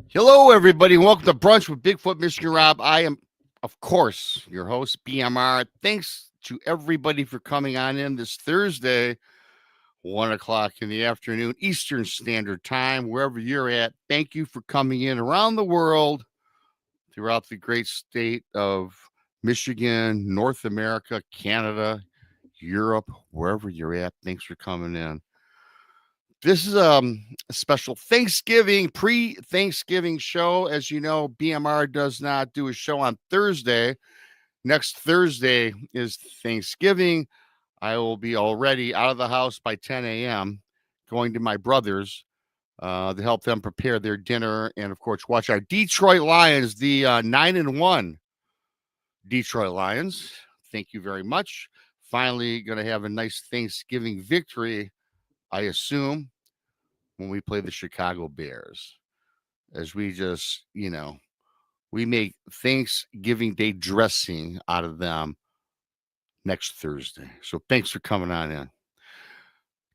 Hello, everybody. Welcome to Brunch with Bigfoot, Mr. Rob. I am, of course, your host, BMR. Thanks to everybody for coming on in this Thursday, 1 o'clock in the afternoon, Eastern Standard Time, wherever you're at. Thank you for coming in around the world, throughout the great state of Michigan, North America, Canada, Europe, wherever you're at. Thanks for coming in. This is a special Thanksgiving, pre-Thanksgiving show. As you know, BMR does not do a show on Thursday. Next Thursday is Thanksgiving. I will be already out of the house by 10 a.m., going to my brother's to help them prepare their dinner. And, of course, watch our Detroit Lions, the 9-1 Detroit Lions. Thank you very much. Finally going to have a nice Thanksgiving victory, I assume, when we play the Chicago Bears, as we just, we make Thanksgiving Day dressing out of them next Thursday. So thanks for coming on in.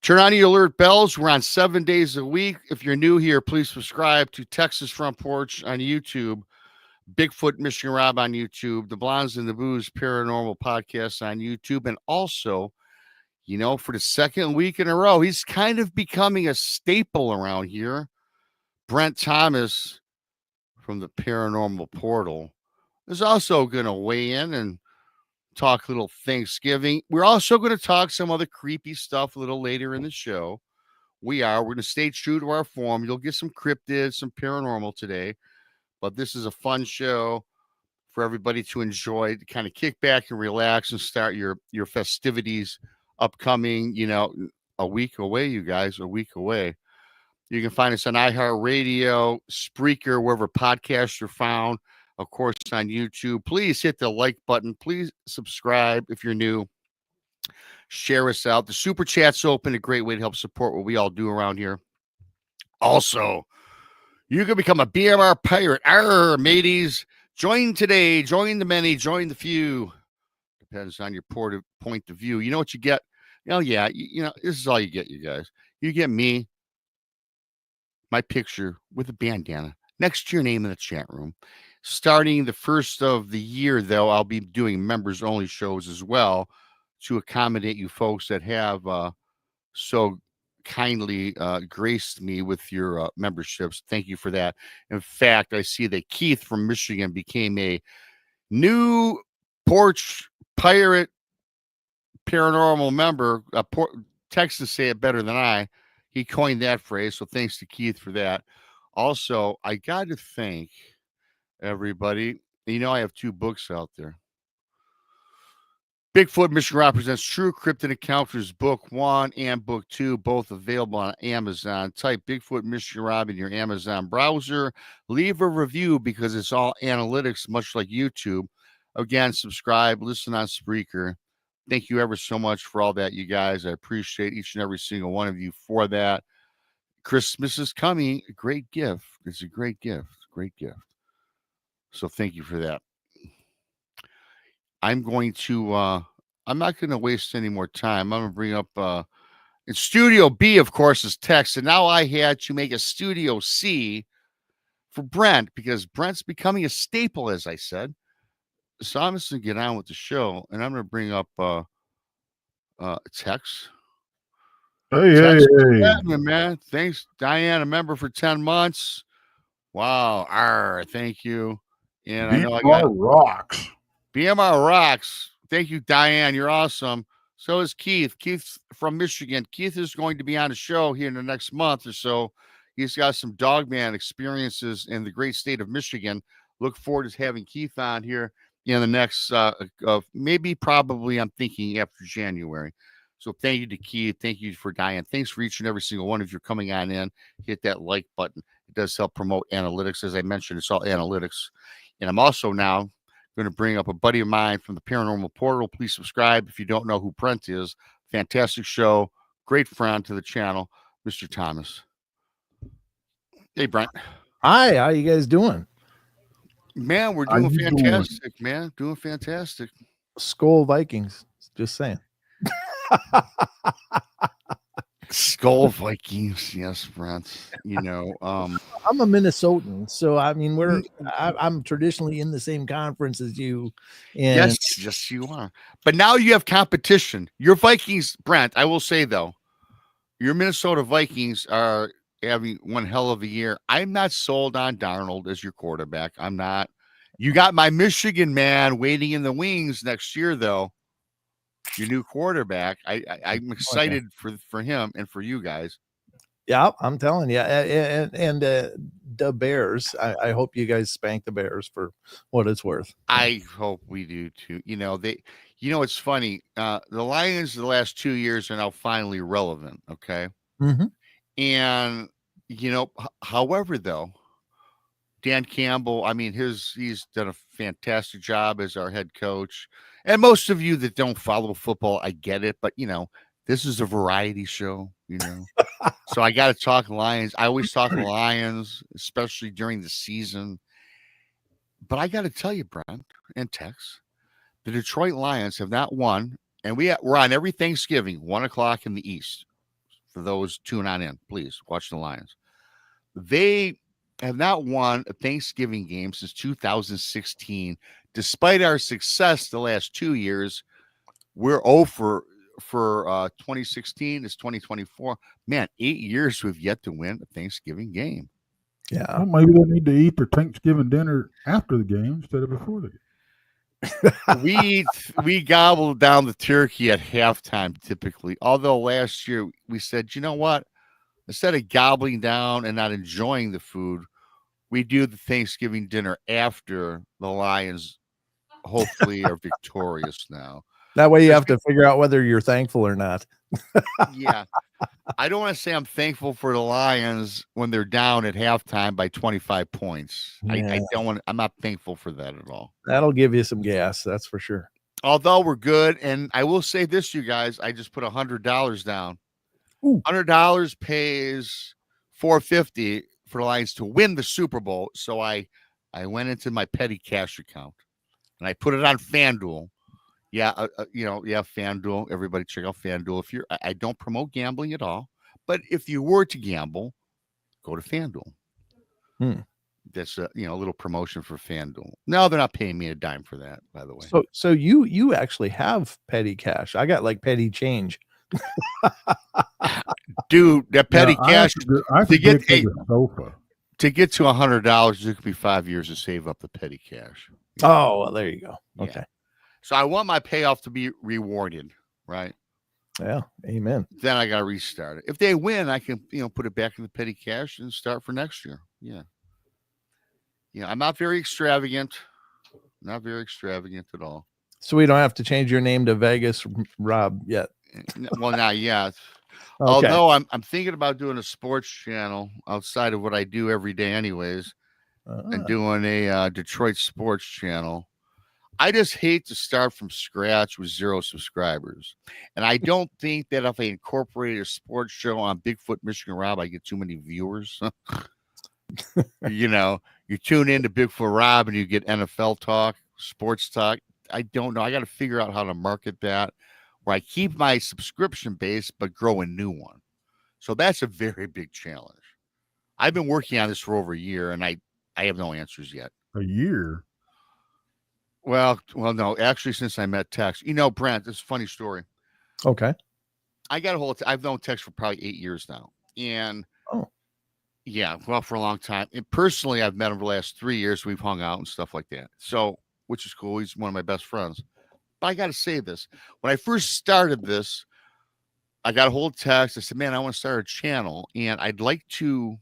Turn on your alert bells. We're on 7 days a week. If you're new here, please subscribe to Texas Front Porch on YouTube, Bigfoot Michigan Rob on YouTube, the Blondes and the Booze Paranormal Podcast on YouTube, and also, for the second week in a row, he's kind of becoming a staple around here. Brent Thomas from the Paranormal Portal is also going to weigh in and talk a little Thanksgiving. We're also going to talk some other creepy stuff a little later in the show. We're going to stay true to our form. You'll get some cryptid, some paranormal today, but this is a fun show for everybody to enjoy, to kind of kick back and relax and start your festivities upcoming, a week away, you guys, a week away. You can find us on iHeartRadio, Spreaker, wherever podcasts are found. Of course, on YouTube. Please hit the like button. Please subscribe if you're new. Share us out. The Super Chat's open, a great way to help support what we all do around here. Also, you can become a BMR pirate. Arr, mateys. Join today. Join the many. Join the few. Depends on your point of view. You know what you get? This is all you get, you guys. You get me, my picture with a bandana next to your name in the chat room. Starting the first of the year, though, I'll be doing members only shows as well to accommodate you folks that have so kindly graced me with your memberships. Thank you for that. In fact, I see that Keith from Michigan became a new porch pirate paranormal member. Texas say it better than I. He coined that phrase, so thanks to Keith for that. Also, I got to thank everybody. I have two books out there. Bigfoot Michigan Rob presents True Cryptid Encounters Book 1 and Book 2, both available on Amazon. Type Bigfoot Michigan Rob in your Amazon browser. Leave a review because it's all analytics, much like YouTube. Again, subscribe, listen on Spreaker. Thank you ever so much for all that, you guys. I appreciate each and every single one of you for that. Christmas is coming. A great gift. It's a great gift. Great gift. So thank you for that. I'm not going to waste any more time. I'm going to bring up, in Studio B, of course, is text. And now I had to make a Studio C for Brent because Brent's becoming a staple, as I said. So I'm just going to get on with the show, and I'm going to bring up text. Hey. Man. Thanks, Diane, a member for 10 months. Wow. Thank you. And I know I got rocks. BMR rocks. Thank you, Diane. You're awesome. So is Keith. Keith from Michigan. Keith is going to be on a show here in the next month or so. He's got some dogman experiences in the great state of Michigan. Look forward to having Keith on here in the next, probably I'm thinking after January. So thank you to Keith. Thank you for Diane. Thanks for each and every single one of you coming on in. Hit that like button. It does help promote analytics. As I mentioned, it's all analytics. And I'm also now going to bring up a buddy of mine from the Paranormal Portal. Please subscribe if you don't know who Brent is. Fantastic show. Great friend to the channel, Mr. Thomas. Hey, Brent. Hi, how you guys doing? Man, we're doing fantastic, man. Doing fantastic. Skull Vikings. Just saying. Skull Vikings, yes, Brent. I'm a Minnesotan, so I mean, N- I'm traditionally in the same conference as you, and yes, you are. But now you have competition. Your Vikings, Brent. I will say though, your Minnesota Vikings are having one hell of a year. I'm not sold on Darnold as your quarterback. I'm not. You got my Michigan man waiting in the wings next year, though. Your new quarterback. I'm okay. excited for him and for you guys. Yeah, I'm telling you, and the Bears. I hope you guys spank the Bears for what it's worth. I hope we do too. It's funny. The Lions the last 2 years are now finally relevant. Okay, Hmm. and however, though, Dan Campbell, I mean, he's done a fantastic job as our head coach. And most of you that don't follow football, I get it, but this is a variety show. So I got to talk Lions. I always talk Lions, especially during the season. But I got to tell you, Brent and Tex, the Detroit Lions have not won, and we're on every Thanksgiving, 1 o'clock in the East. For those tuning on in, please watch the Lions. They have not won a Thanksgiving game since 2016. Despite our success the last 2 years, we're over for 2016. It's 2024. Man, 8 years we've yet to win a Thanksgiving game. Yeah, Well, maybe they need to eat their Thanksgiving dinner after the game instead of before the game. We gobbled down the turkey at halftime typically. Although last year we said, you know what? Instead of gobbling down and not enjoying the food, we do the Thanksgiving dinner after the Lions hopefully are victorious now. that way you 'Cause have to figure out whether you're thankful or not. yeah, I don't want to say I'm thankful for the Lions when they're down at halftime by 25 points. I Yeah, don't want. I'm not thankful for that at all. that'll give you some gas, that's for sure. Although we're good, and I will say this, you guys, I just put $100 down. Ooh. $100 pays 450 for the Lions to win the Super Bowl. So I went into my petty cash account and I put it on FanDuel. Yeah, FanDuel. Everybody check out FanDuel. If I don't promote gambling at all, but if you were to gamble, go to FanDuel. Hmm. That's a little promotion for FanDuel. No, they're not paying me a dime for that, by the way. So you actually have petty cash. I got like petty change. Dude, that petty Yeah, cash I have to get dig to the sofa. to get to $100, it could be 5 years to save up the petty cash. Oh, well, there you go. Yeah. Okay. So I want my payoff to be rewarded, right? Yeah. Amen. Then I got to restart it. If they win, I can, put it back in the petty cash and start for next year. Yeah. I'm not very extravagant. Not very extravagant at all. So we don't have to change your name to Vegas Rob yet. Well, not yet. Okay. Although I'm thinking about doing a sports channel outside of what I do every day, anyways, and doing a Detroit sports channel. I just hate to start from scratch with 0 subscribers. And I don't think that if I incorporated a sports show on Bigfoot, Michigan Rob, I get too many viewers. You tune into Bigfoot Rob and you get NFL talk, sports talk. I don't know. I got to figure out how to market that where I keep my subscription base but grow a new one. So that's a very big challenge. I've been working on this for over a year and I have no answers yet. A year? Well, no. Actually, since I met Tex, Brent, this is a funny story. Okay. I got a hold of I've known Tex for probably 8 years now. And Oh. yeah, well, for a long time. And personally, I've met him for the last 3 years. We've hung out and stuff like that. So, which is cool. He's one of my best friends. But I got to say this. When I first started this, I got a hold of Tex. I said, man, I want to start a channel and I'd like to,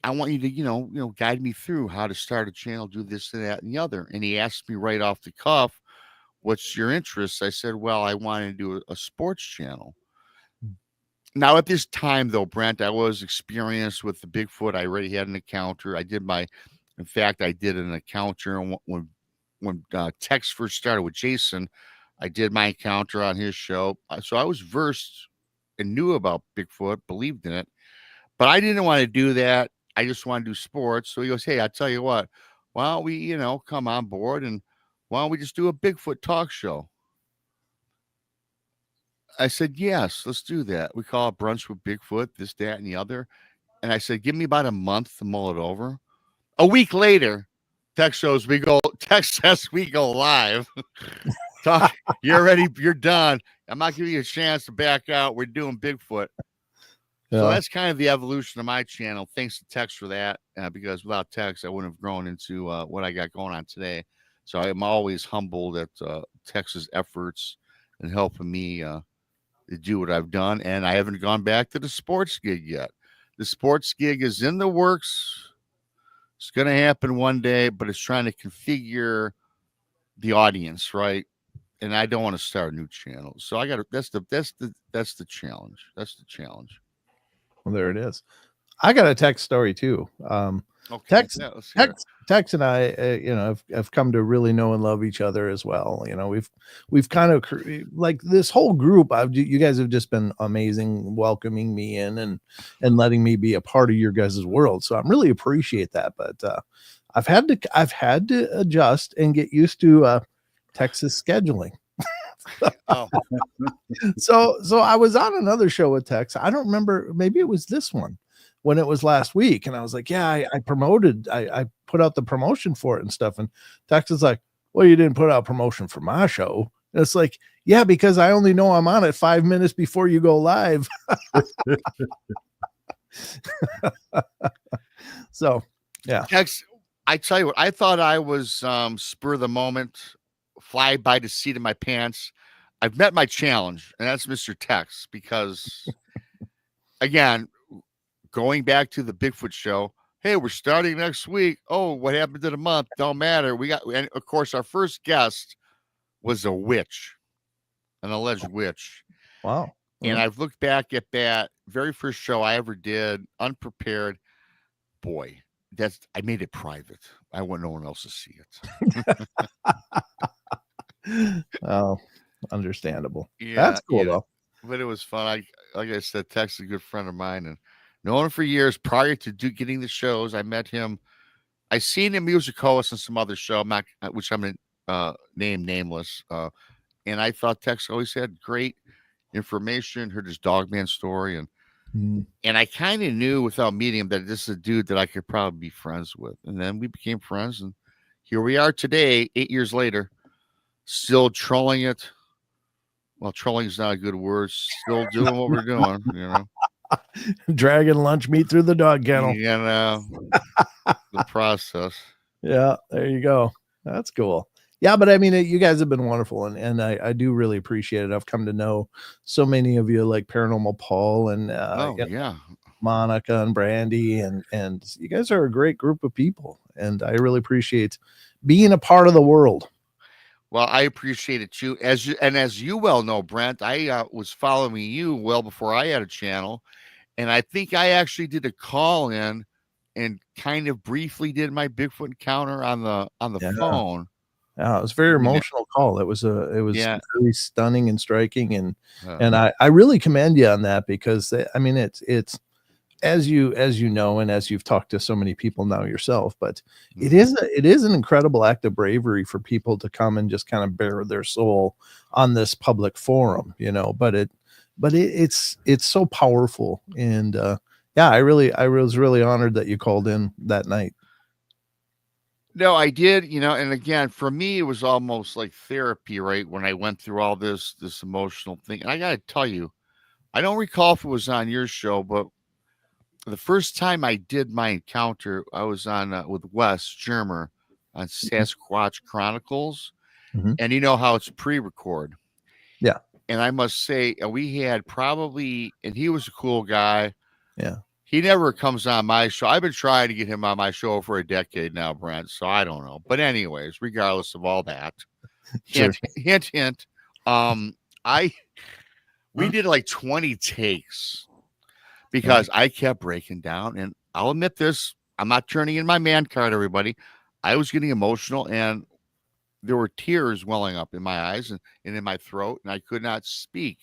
I want you to, guide me through how to start a channel, do this and that and the other. And he asked me right off the cuff, what's your interest? I said, well, I want to do a sports channel. Now, at this time, though, Brent, I was experienced with the Bigfoot. I already had an encounter. I did an encounter. And when Tex first started with Jason, I did my encounter on his show. So I was versed and knew about Bigfoot, believed in it. But I didn't want to do that. I just want to do sports. So he goes, hey, I tell you what, why don't we, come on board and why don't we just do a Bigfoot talk show? I said, yes, let's do that. We call it brunch with Bigfoot, this, that, and the other. And I said, give me about a month to mull it over. A week later, text says we go live. Talk, you're ready, you're done. I'm not giving you a chance to back out. We're doing Bigfoot. So Yeah. that's kind of the evolution of my channel. Thanks to Tex for that, because without Tex, I wouldn't have grown into what I got going on today. So I'm always humbled at Tex's efforts and helping me to do what I've done. And I haven't gone back to the sports gig yet. The sports gig is in the works. It's going to happen one day, but it's trying to configure the audience, right? And I don't want to start a new channel. So I got to, that's the challenge. That's the challenge. Well, there it is. I got a Tex story too. Okay. Tex, Yeah, let's hear it. Tex and I, have come to really know and love each other as well. We've kind of like this whole group. You guys have just been amazing, welcoming me in and letting me be a part of your guys' world. So I'm really appreciate that. But I've had to adjust and get used to Texas scheduling. Oh, So I was on another show with Tex. I don't remember, maybe it was this one when it was last week. And I was like, yeah, I put out the promotion for it and stuff. And Tex is like, well, you didn't put out promotion for my show. And it's like, yeah, because I only know I'm on it 5 minutes before you go live. So yeah. Tex, I tell you what, I thought I was spur of the moment, fly by the seat of my pants. I've met my challenge, and that's Mr. Tex, because again, going back to the Bigfoot show, hey, we're starting next week. Oh, what happened to the month? Don't matter. And of course, our first guest was a witch, an alleged witch. Wow. And I've looked back at that very first show I ever did, unprepared. Boy, I made it private. I want no one else to see it. Oh, understandable. Yeah, That's cool yeah, though. but it was fun. Like I said, Tex is a good friend of mine, and known him for years. Prior to getting the shows, I met him. I seen him. He was a co-host on some other show, which I'm going to name nameless. And I thought Tex always had great information. Heard his Dogman story, and I kind of knew without meeting him that this is a dude that I could probably be friends with. And then we became friends, and here we are today, 8 years later, still trolling it. Well, trolling is not a good word. Still doing what we're doing, Dragging lunch meat through the dog kennel. The process. Yeah, there you go. That's cool. Yeah, but I mean, you guys have been wonderful, and I do really appreciate it. I've come to know so many of you, like Paranormal Paul and Monica and Brandy, and you guys are a great group of people, and I really appreciate being a part of the world. Well, I appreciate it too. As you well know, Brent, I was following you well before I had a channel, and I think I actually did a call in and kind of briefly did my Bigfoot encounter on the phone. Yeah, it was a very emotional call. It was very stunning and striking, and I really commend you on that, because I mean it's as you know, and as you've talked to so many people now yourself, but it is an incredible act of bravery for people to come and just kind of bare their soul on this public forum, but it's so powerful. And I was really honored that you called in that night. No, I did, and again, for me, it was almost like therapy, right? When I went through all this emotional thing. And I got to tell you, I don't recall if it was on your show, but the first time I did my encounter, I was on with Wes Germer on Sasquatch Chronicles, and you know how it's pre-record. Yeah. And I must say, we had probably, and he was a cool guy. Yeah. He never comes on my show. I've been trying to get him on my show for a decade now, Brent. So I don't know. But anyways, regardless of all that, hint. We did like 20 takes because I kept breaking down. And I'll admit this, I'm not turning in my man card, everybody. I was getting emotional, and there were tears welling up in my eyes and in my throat, and I could not speak.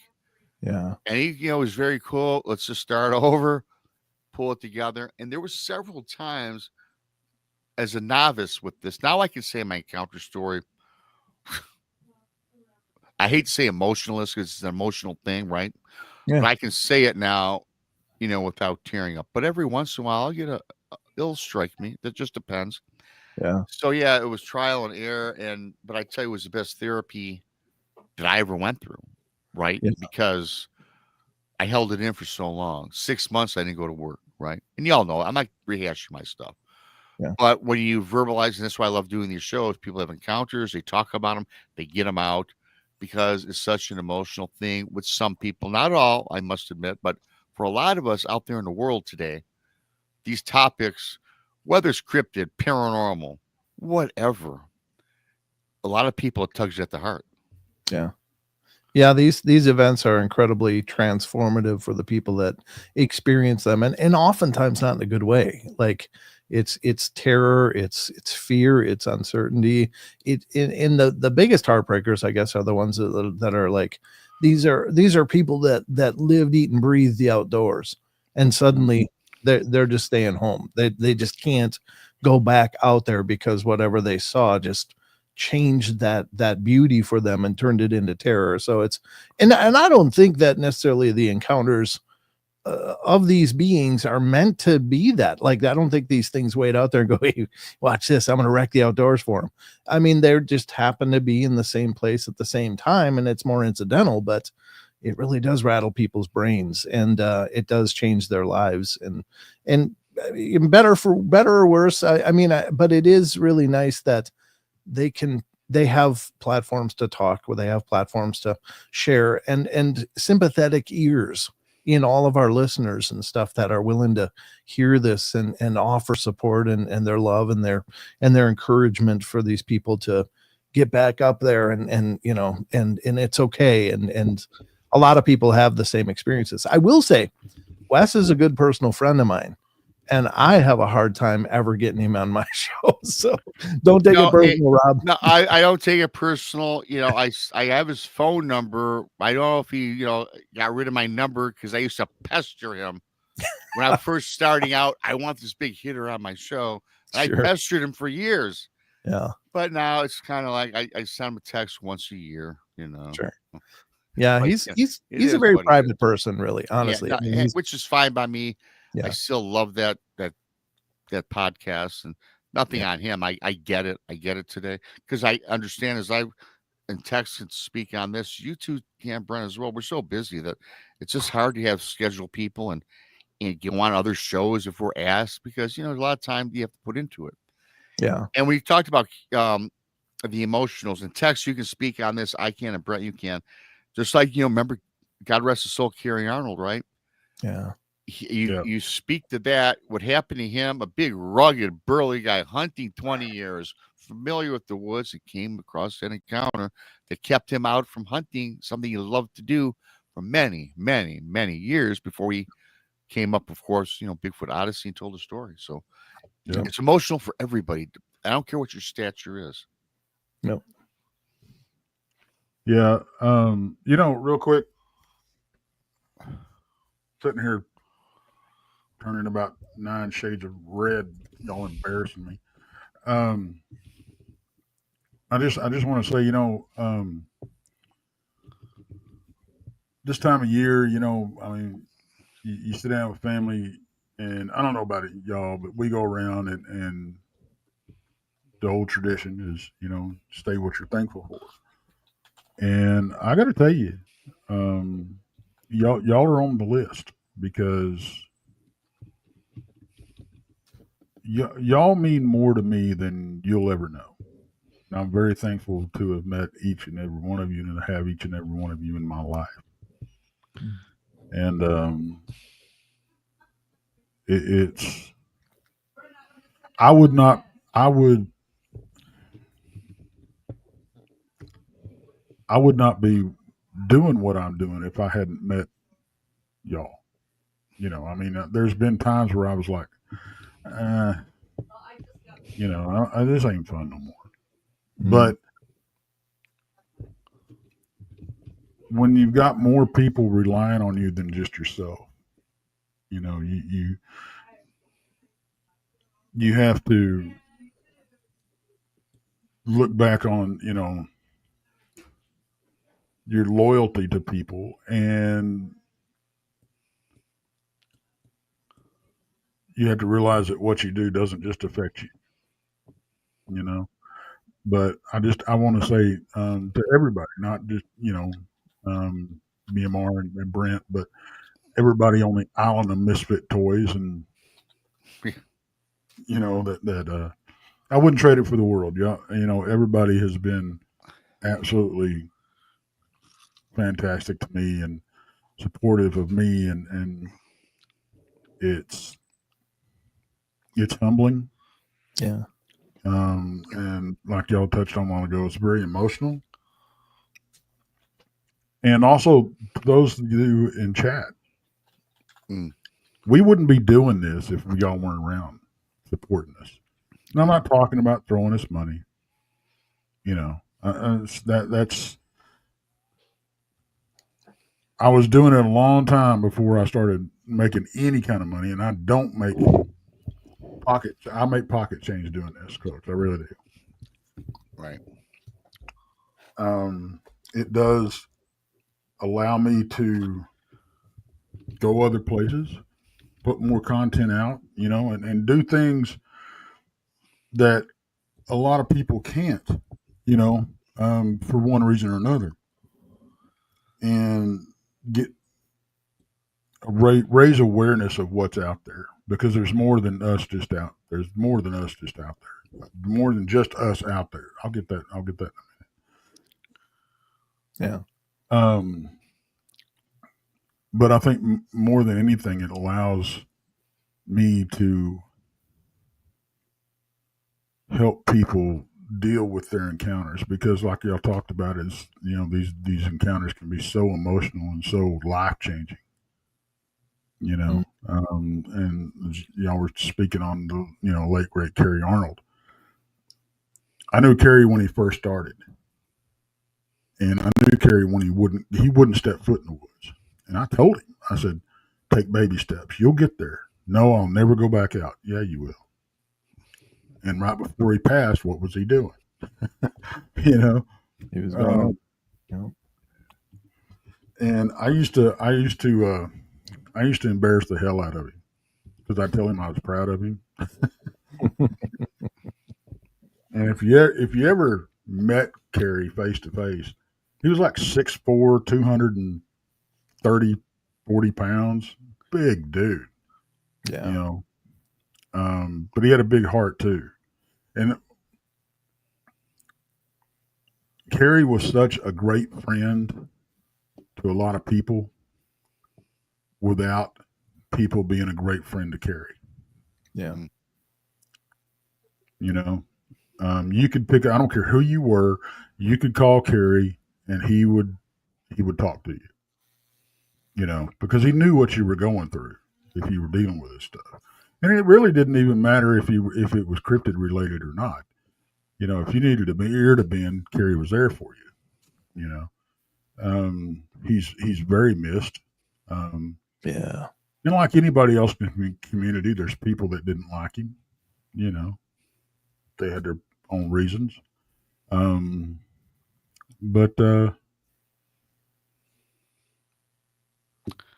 Yeah. And he, was very cool. Let's just start over, pull it together. And there were several times as a novice with this. Now I can say my encounter story. I hate to say emotionalist because it's an emotional thing, right? Yeah. But I can say it now, without tearing up. But every once in a while, I'll get it'll strike me. That just depends. Yeah. So yeah, it was trial and error, but I tell you, it was the best therapy that I ever went through, right? Yeah. Because I held it in for so long. 6 months I didn't go to work, right? And y'all know I'm not rehashing my stuff. Yeah. But when you verbalize, and that's why I love doing these shows, people have encounters, they talk about them, they get them out because it's such an emotional thing with some people. Not all, I must admit, but for a lot of us out there in the world today, these topics, whether it's cryptid, paranormal, whatever, a lot of people it tugs at the heart. Yeah. Yeah, these events are incredibly transformative for the people that experience them, and oftentimes not in a good way. Like it's terror, it's fear, it's uncertainty. In the biggest heartbreakers, I guess, are the ones that are like these are people that lived, eat, and breathe the outdoors, and suddenly they're just staying home. They just can't go back out there because whatever they saw just changed that beauty for them and turned it into terror. So it's and I don't think that necessarily the encounters of these beings are meant to be that. Like, I don't think these things wait out there and go, hey, watch this, I'm going to wreck the outdoors for them. I mean, they're just happen to be in the same place at the same time, and it's more incidental, but it really does rattle people's brains, and it does change their lives, and better or worse. But it is really nice that they have platforms to talk, where they have platforms to share, and sympathetic ears in all of our listeners and stuff that are willing to hear this and offer support and their love and their encouragement for these people to get back up there and it's okay. And a lot of people have the same experiences. I will say Wes is a good personal friend of mine, and I have a hard time ever getting him on my show. So don't take it personal, Rob. No, I don't take it personal. I have his phone number. I don't know if he, got rid of my number because I used to pester him when I was first starting out. I want this big hitter on my show. And Sure. I pestered him for years. Yeah. But now it's kind of like I send him a text once a year, Sure. Yeah, But, he's a very private person, really, honestly. Yeah, which is fine by me. Yeah. I still love that podcast, and nothing on him. I get it. I get it today because I understand as I and text and speak on this. You two, Cam Brent, as well. We're so busy that it's just hard to have scheduled people and go on other shows if we're asked because there's a lot of time you have to put into it. Yeah. And we talked about the emotionals and text. You can speak on this. I can, and Brent, you can. Just like remember, God rest his soul, Carrie Arnold, right? Yeah. You speak to that. What happened to him? A big, rugged, burly guy hunting 20 years, familiar with the woods, and came across an encounter that kept him out from hunting, something he loved to do for many, many, many years before he came up, of course, Bigfoot Odyssey and told the story. So it's emotional for everybody. I don't care what your stature is. No. Yeah. Real quick, sitting here turning about 9 shades of red. Y'all embarrassing me. I just want to say, this time of year, you sit down with family, and I don't know about it, y'all, but we go around and the old tradition is, stay what you're thankful for. And I got to tell you, y'all are on the list because y'all mean more to me than you'll ever know. And I'm very thankful to have met each and every one of you and to have each and every one of you in my life. And it's I would not I would be doing what I'm doing if I hadn't met y'all. There's been times where I was like, this ain't fun no more. But when you've got more people relying on you than just yourself, you have to look back on, your loyalty to people, and you have to realize that what you do doesn't just affect you, you know. But I want to say to everybody, not just BMR and Brent, but everybody on the island of misfit toys, and that I wouldn't trade it for the world. Yeah, everybody has been absolutely fantastic to me and supportive of me, and it's humbling. Yeah. And like y'all touched on a while ago, it's very emotional. And also, those of you in chat, we wouldn't be doing this if y'all weren't around supporting us. And I'm not talking about throwing us money. That's. I was doing it a long time before I started making any kind of money, and I don't make pocket. I make pocket change doing this, Coach. I really do. Right. It does allow me to go other places, put more content out, and do things that a lot of people can't, for one reason or another, and get raise awareness of what's out there, because there's more than us just out. There's more than us just out there. More than just us out there. I'll get that in a minute. Yeah. But I think more than anything, it allows me to help people deal with their encounters, because like y'all talked about, is these encounters can be so emotional and so life changing. And y'all were speaking on the late great Kerry Arnold. I knew Kerry when he first started, and I knew Kerry when he wouldn't step foot in the woods. And I told him, I said, take baby steps. You'll get there. No, I'll never go back out. Yeah, you will. And right before he passed, what was he doing? He was going. And I used to embarrass the hell out of him, because I tell him I was proud of him. And if you ever met Kerry face to face, he was like 6'4", 230, 40 pounds, big dude. Yeah. But he had a big heart too. And Kerry was such a great friend to a lot of people without people being a great friend to Kerry. Yeah. You could pick, I don't care who you were, you could call Kerry and he would talk to you, because he knew what you were going through if you were dealing with this stuff. And it really didn't even matter if it was cryptid related or not. If you needed an ear to bend, Kerry was there for you. He's very missed. Yeah. Like anybody else in the community, there's people that didn't like him. They had their own reasons. But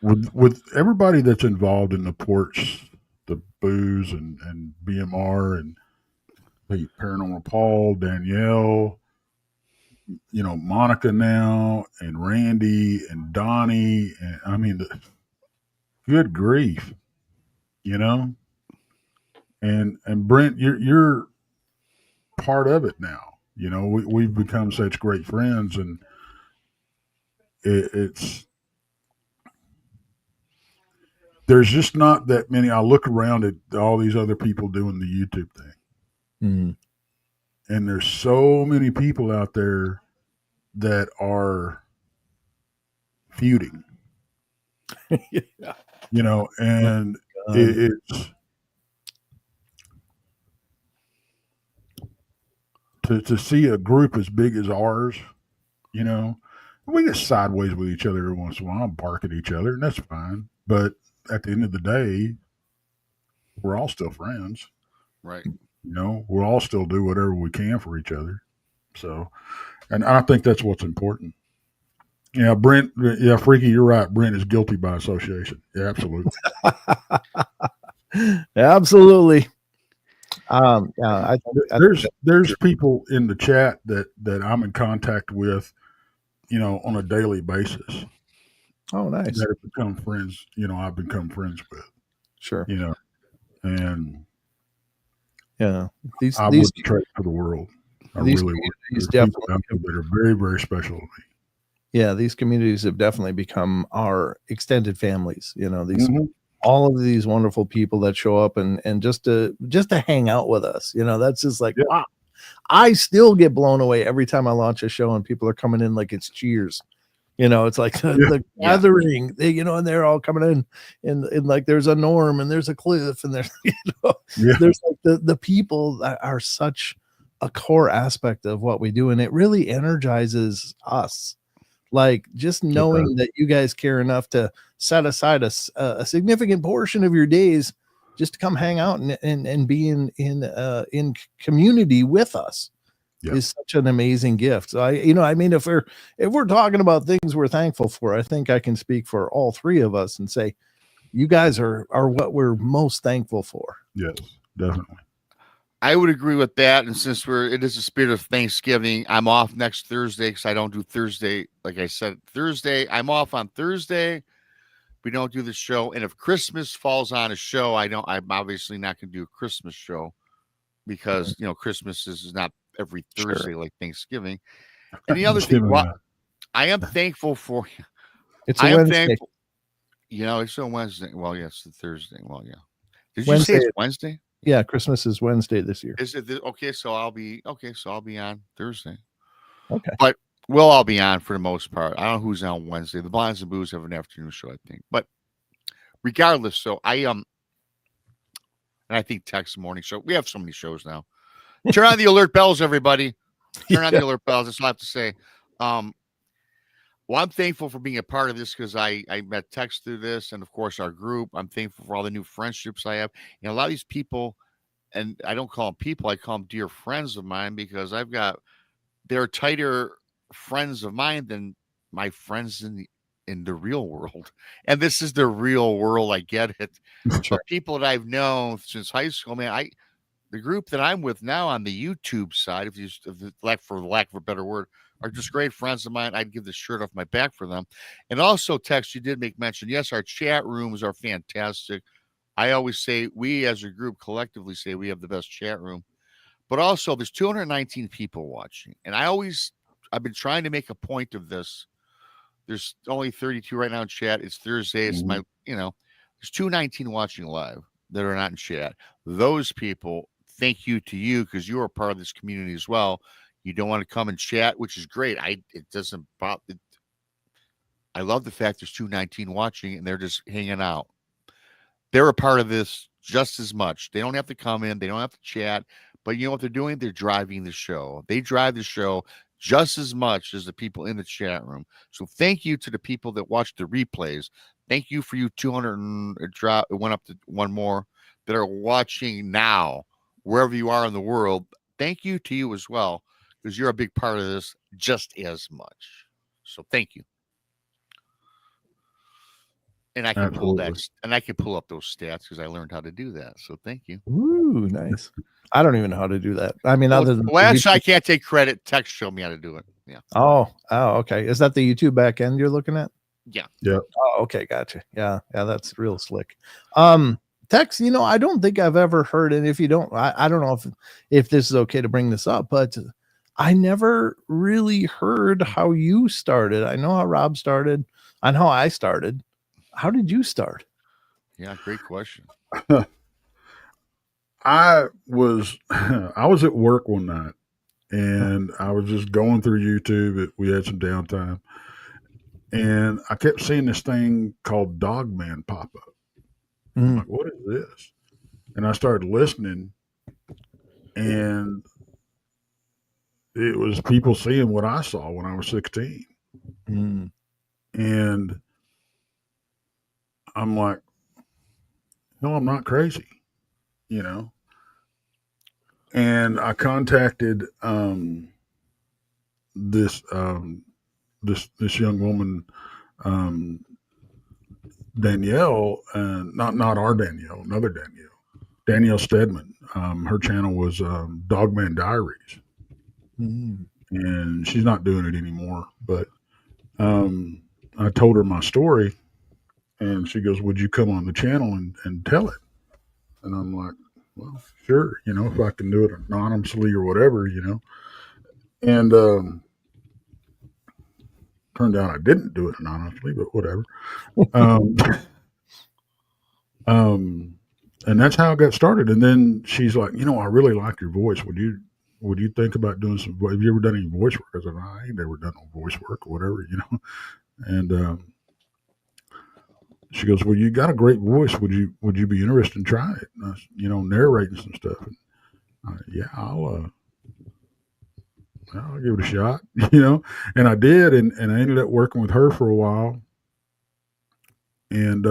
with everybody that's involved in the porch, the booze and BMR and the Paranormal Paul, Danielle, Monica now, and Randy and Donnie, and I mean, good grief, and Brent, you're part of it now. We've become such great friends, and it's there's just not that many. I look around at all these other people doing the YouTube thing, and there's so many people out there that are feuding. Yeah. And it's to see a group as big as ours, we get sideways with each other every once in a while, bark at each other, and that's fine. But at the end of the day, we're all still friends. Right. We'll all still do whatever we can for each other. So, and I think that's what's important. Yeah, Brent. Yeah, Freaky, you're right. Brent is guilty by association. Yeah, absolutely. Absolutely. Yeah, there's people in the chat that I'm in contact with, on a daily basis. Oh, nice. That have become friends. I've become friends with. Sure. And these wouldn't trade for the world. I really would. There's people out there that are very, very special to me. Yeah, these communities have definitely become our extended families. All of these wonderful people that show up and just to hang out with us. That's just like, wow. I still get blown away every time I launch a show and people are coming in like it's Cheers. It's like the gathering, and they're all coming in and like there's a Norm and there's a Cliff and there's, there's like the people that are such a core aspect of what we do. And it really energizes us. Like just knowing that you guys care enough to set aside a significant portion of your days just to come hang out and be in community with us. Is such an amazing gift. So if we're talking about things we're thankful for, I think I can speak for all three of us and say, you guys are what we're most thankful for. Yes, definitely. I would agree with that. And since it is the spirit of Thanksgiving, I'm off next Thursday because I don't do Thursday. Like I said, Thursday, I'm off on Thursday. We don't do the show. And if Christmas falls on a show, I'm obviously not going to do a Christmas show because, Christmas is not every Thursday like Thanksgiving. And the other thing, I am thankful for you. It's a Wednesday. Thankful. It's a Wednesday. Well, yes, it's a Thursday. Well, yeah. Did you say it's Wednesday? Yeah, Christmas is Wednesday this year. Is it okay? So I'll be on Thursday. Okay, but we'll all be on for the most part. I don't know who's on Wednesday. The Blinds and Booze have an afternoon show, I think. But regardless, so and I think TEX morning show. We have so many shows now. Turn on the alert bells, everybody. Turn on the alert bells. That's all I have to say. Well, I'm thankful for being a part of this because I met TEX through this, and of course our group. I'm thankful for all the new friendships I have. And a lot of these people, and I don't call them people, I call them dear friends of mine because they're tighter friends of mine than my friends in the real world. And this is the real world. I get it. Sure. But people that I've known since high school, man, the group that I'm with now on the YouTube side, for lack of a better word, are just great friends of mine. I'd give the shirt off my back for them. And also, Tex, you did make mention, yes, our chat rooms are fantastic. I always say we as a group collectively say we have the best chat room. But also, there's 219 people watching. And I've been trying to make a point of this. There's only 32 right now in chat. It's Thursday. It's there's 219 watching live that are not in chat. Those people, thank you to you because you are part of this community as well. You don't want to come and chat, which is great. It doesn't bother. I love the fact there's 219 watching and they're just hanging out. They're a part of this just as much. They don't have to come in. They don't have to chat. But you know what they're doing? They're driving the show. They drive the show just as much as the people in the chat room. So thank you to the people that watch the replays. Thank you for you 200 and it went up to one more that are watching now, wherever you are in the world. Thank you to you as well, because you're a big part of this just as much. So thank you. And I can pull that, and I can pull up those stats because I learned how to do that. So thank you. Ooh, nice. I don't even know how to do that. I mean, other than I can't take credit. Tex showed me how to do it. Yeah. Oh, okay. Is that the YouTube back end you're looking at? Yeah. Yeah. Oh, okay, gotcha. Yeah, that's real slick. Tex, I don't think I've ever heard, and if you don't, I don't know if this is okay to bring this up, but I never really heard how you started. I know how Rob started. I know how I started. How did you start? Yeah, great question. I was at work one night and I was just going through YouTube. We had some downtime and I kept seeing this thing called Dogman pop up. I'm like, what is this? And I started listening and it was people seeing what I saw when I was 16. And I'm like, no, I'm not crazy, And I contacted this this young woman, Danielle, and not our Danielle, another Danielle Stedman. Her channel was Dogman Diaries, and she's not doing it anymore. But I told her my story, and she goes, "Would you come on the channel and tell it?" And I'm like, "Well, sure, if I can do it anonymously or whatever, And turned out I didn't do it anonymously, but whatever. And that's how it got started. And then she's like, I really like your voice. Would you think about doing some? Have you ever done any voice work? I said, I ain't never done no voice work or whatever, And she goes, well, you got a great voice. Would you be interested in trying it? And I, narrating some stuff. And yeah, I'll give it a shot, And I did, and I ended up working with her for a while. And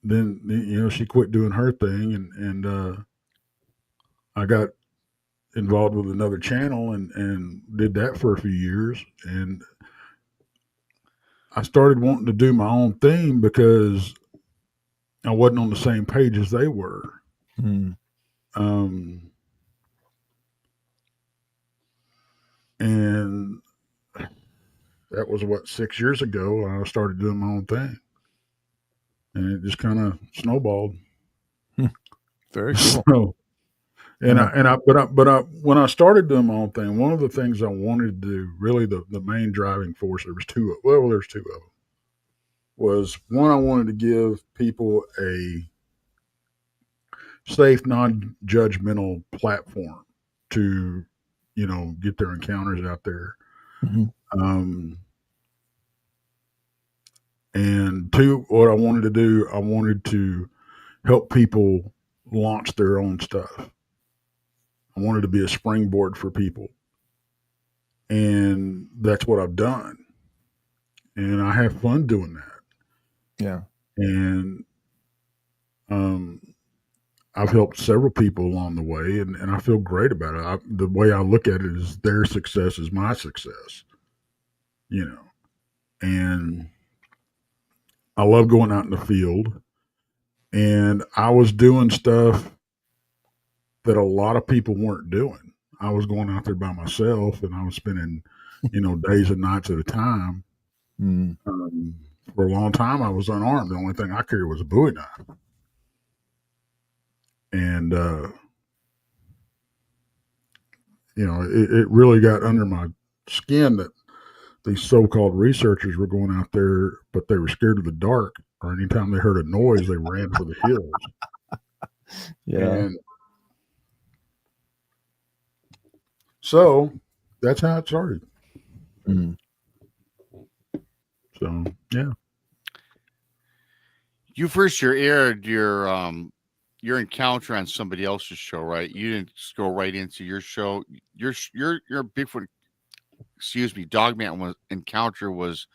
then she quit doing her thing, and I got involved with another channel and did that for a few years, and I started wanting to do my own thing because I wasn't on the same page as they were. And that was 6 years ago. I started doing my own thing, and it just kind of snowballed. Very cool. So, but when I started doing my own thing, one of the things I wanted to do, really the main driving force, there's two of them, was one, I wanted to give people a safe, non-judgmental platform to, get their encounters out there. And two, what I wanted to do, I wanted to help people launch their own stuff. I wanted to be a springboard for people. And that's what I've done. And I have fun doing that. Yeah. And I've helped several people along the way, and I feel great about it. The way I look at it is their success is my success, and I love going out in the field. And I was doing stuff that a lot of people weren't doing. I was going out there by myself, and I was spending, days and nights at a time. For a long time, I was unarmed. The only thing I carried was a Bowie knife. And, it really got under my skin that these so-called researchers were going out there, but they were scared of the dark, or anytime they heard a noise, they ran for the hills. Yeah. And so that's how it started. So, yeah. You first aired your encounter on somebody else's show, right? You didn't just go right into your show. Your Bigfoot, Dogman encounter was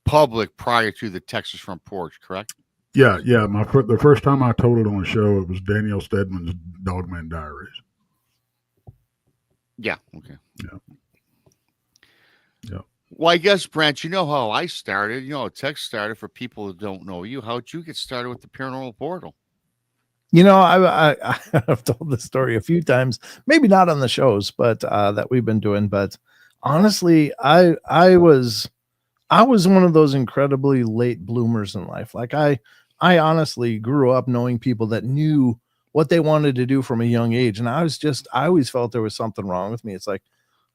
public prior to the Texas Front Porch, correct? Yeah. The first time I told it on a show, it was Danielle Stedman's Dogman Diaries. Yeah. Okay. Yeah. Well, I guess, Brent, you know how I started. TEX started. For people that don't know you, how'd you get started with the Paranormal Portal? I've told this story a few times, maybe not on the shows, but that we've been doing. But honestly, I was one of those incredibly late bloomers in life. Like I honestly grew up knowing people that knew what they wanted to do from a young age, and I always felt there was something wrong with me. It's like,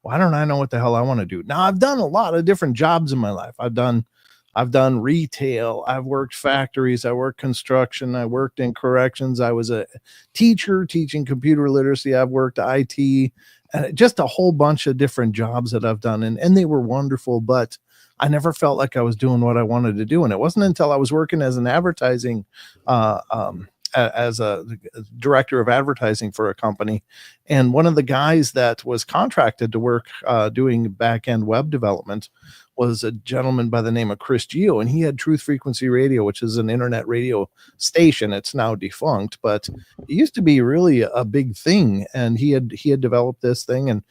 why don't I know what the hell I want to do? Now, I've done a lot of different jobs in my life. I've done retail. I've worked factories. I worked construction. I worked in corrections. I was a teacher teaching computer literacy. I've worked IT, and just a whole bunch of different jobs that I've done. And they were wonderful, but I never felt like I was doing what I wanted to do. And it wasn't until I was working as an advertising, as a director of advertising for a company. And one of the guys that was contracted to work doing back-end web development was a gentleman by the name of Chris Geo, and he had Truth Frequency Radio, which is an internet radio station. It's now defunct, but it used to be really a big thing. And he had developed this thing, and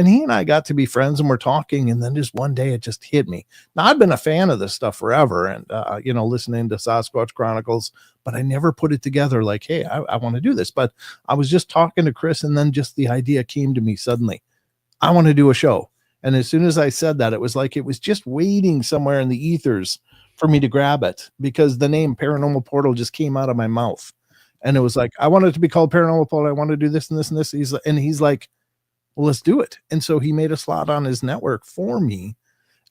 he and I got to be friends, and we're talking. And then just one day it just hit me. Now, I've been a fan of this stuff forever, and listening to Sasquatch Chronicles, but I never put it together like, hey, I want to do this. But I was just talking to Chris, and then just the idea came to me suddenly. I want to do a show. And as soon as I said that, it was like it was just waiting somewhere in the ethers for me to grab it, because the name Paranormal Portal just came out of my mouth. And it was like, I want it to be called Paranormal Portal. I want to do this and this and this. He's like, well, let's do it. And so he made a slot on his network for me,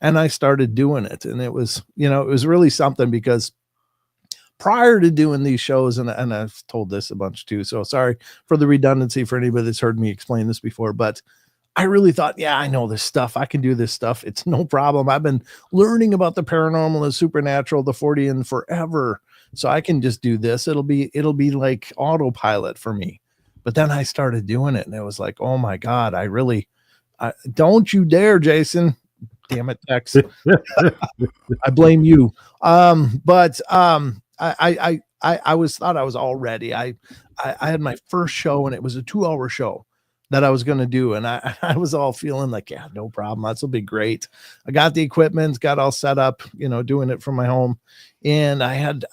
and I started doing it. And it was, it was really something, because prior to doing these shows, and I've told this a bunch too, so sorry for the redundancy for anybody that's heard me explain this before, but I really thought, yeah, I know this stuff. I can do this stuff. It's no problem. I've been learning about the paranormal and supernatural, the 40 and forever. So I can just do this. It'll be like autopilot for me. But then I started doing it, and it was like, oh my God, don't you dare, Jason. Damn it, Tex. I blame you. I thought I was all ready. I had my first show, and it was a 2-hour show that I was going to do. And I was all feeling like, yeah, no problem. This will be great. I got the equipment, got all set up, doing it from my home. And I had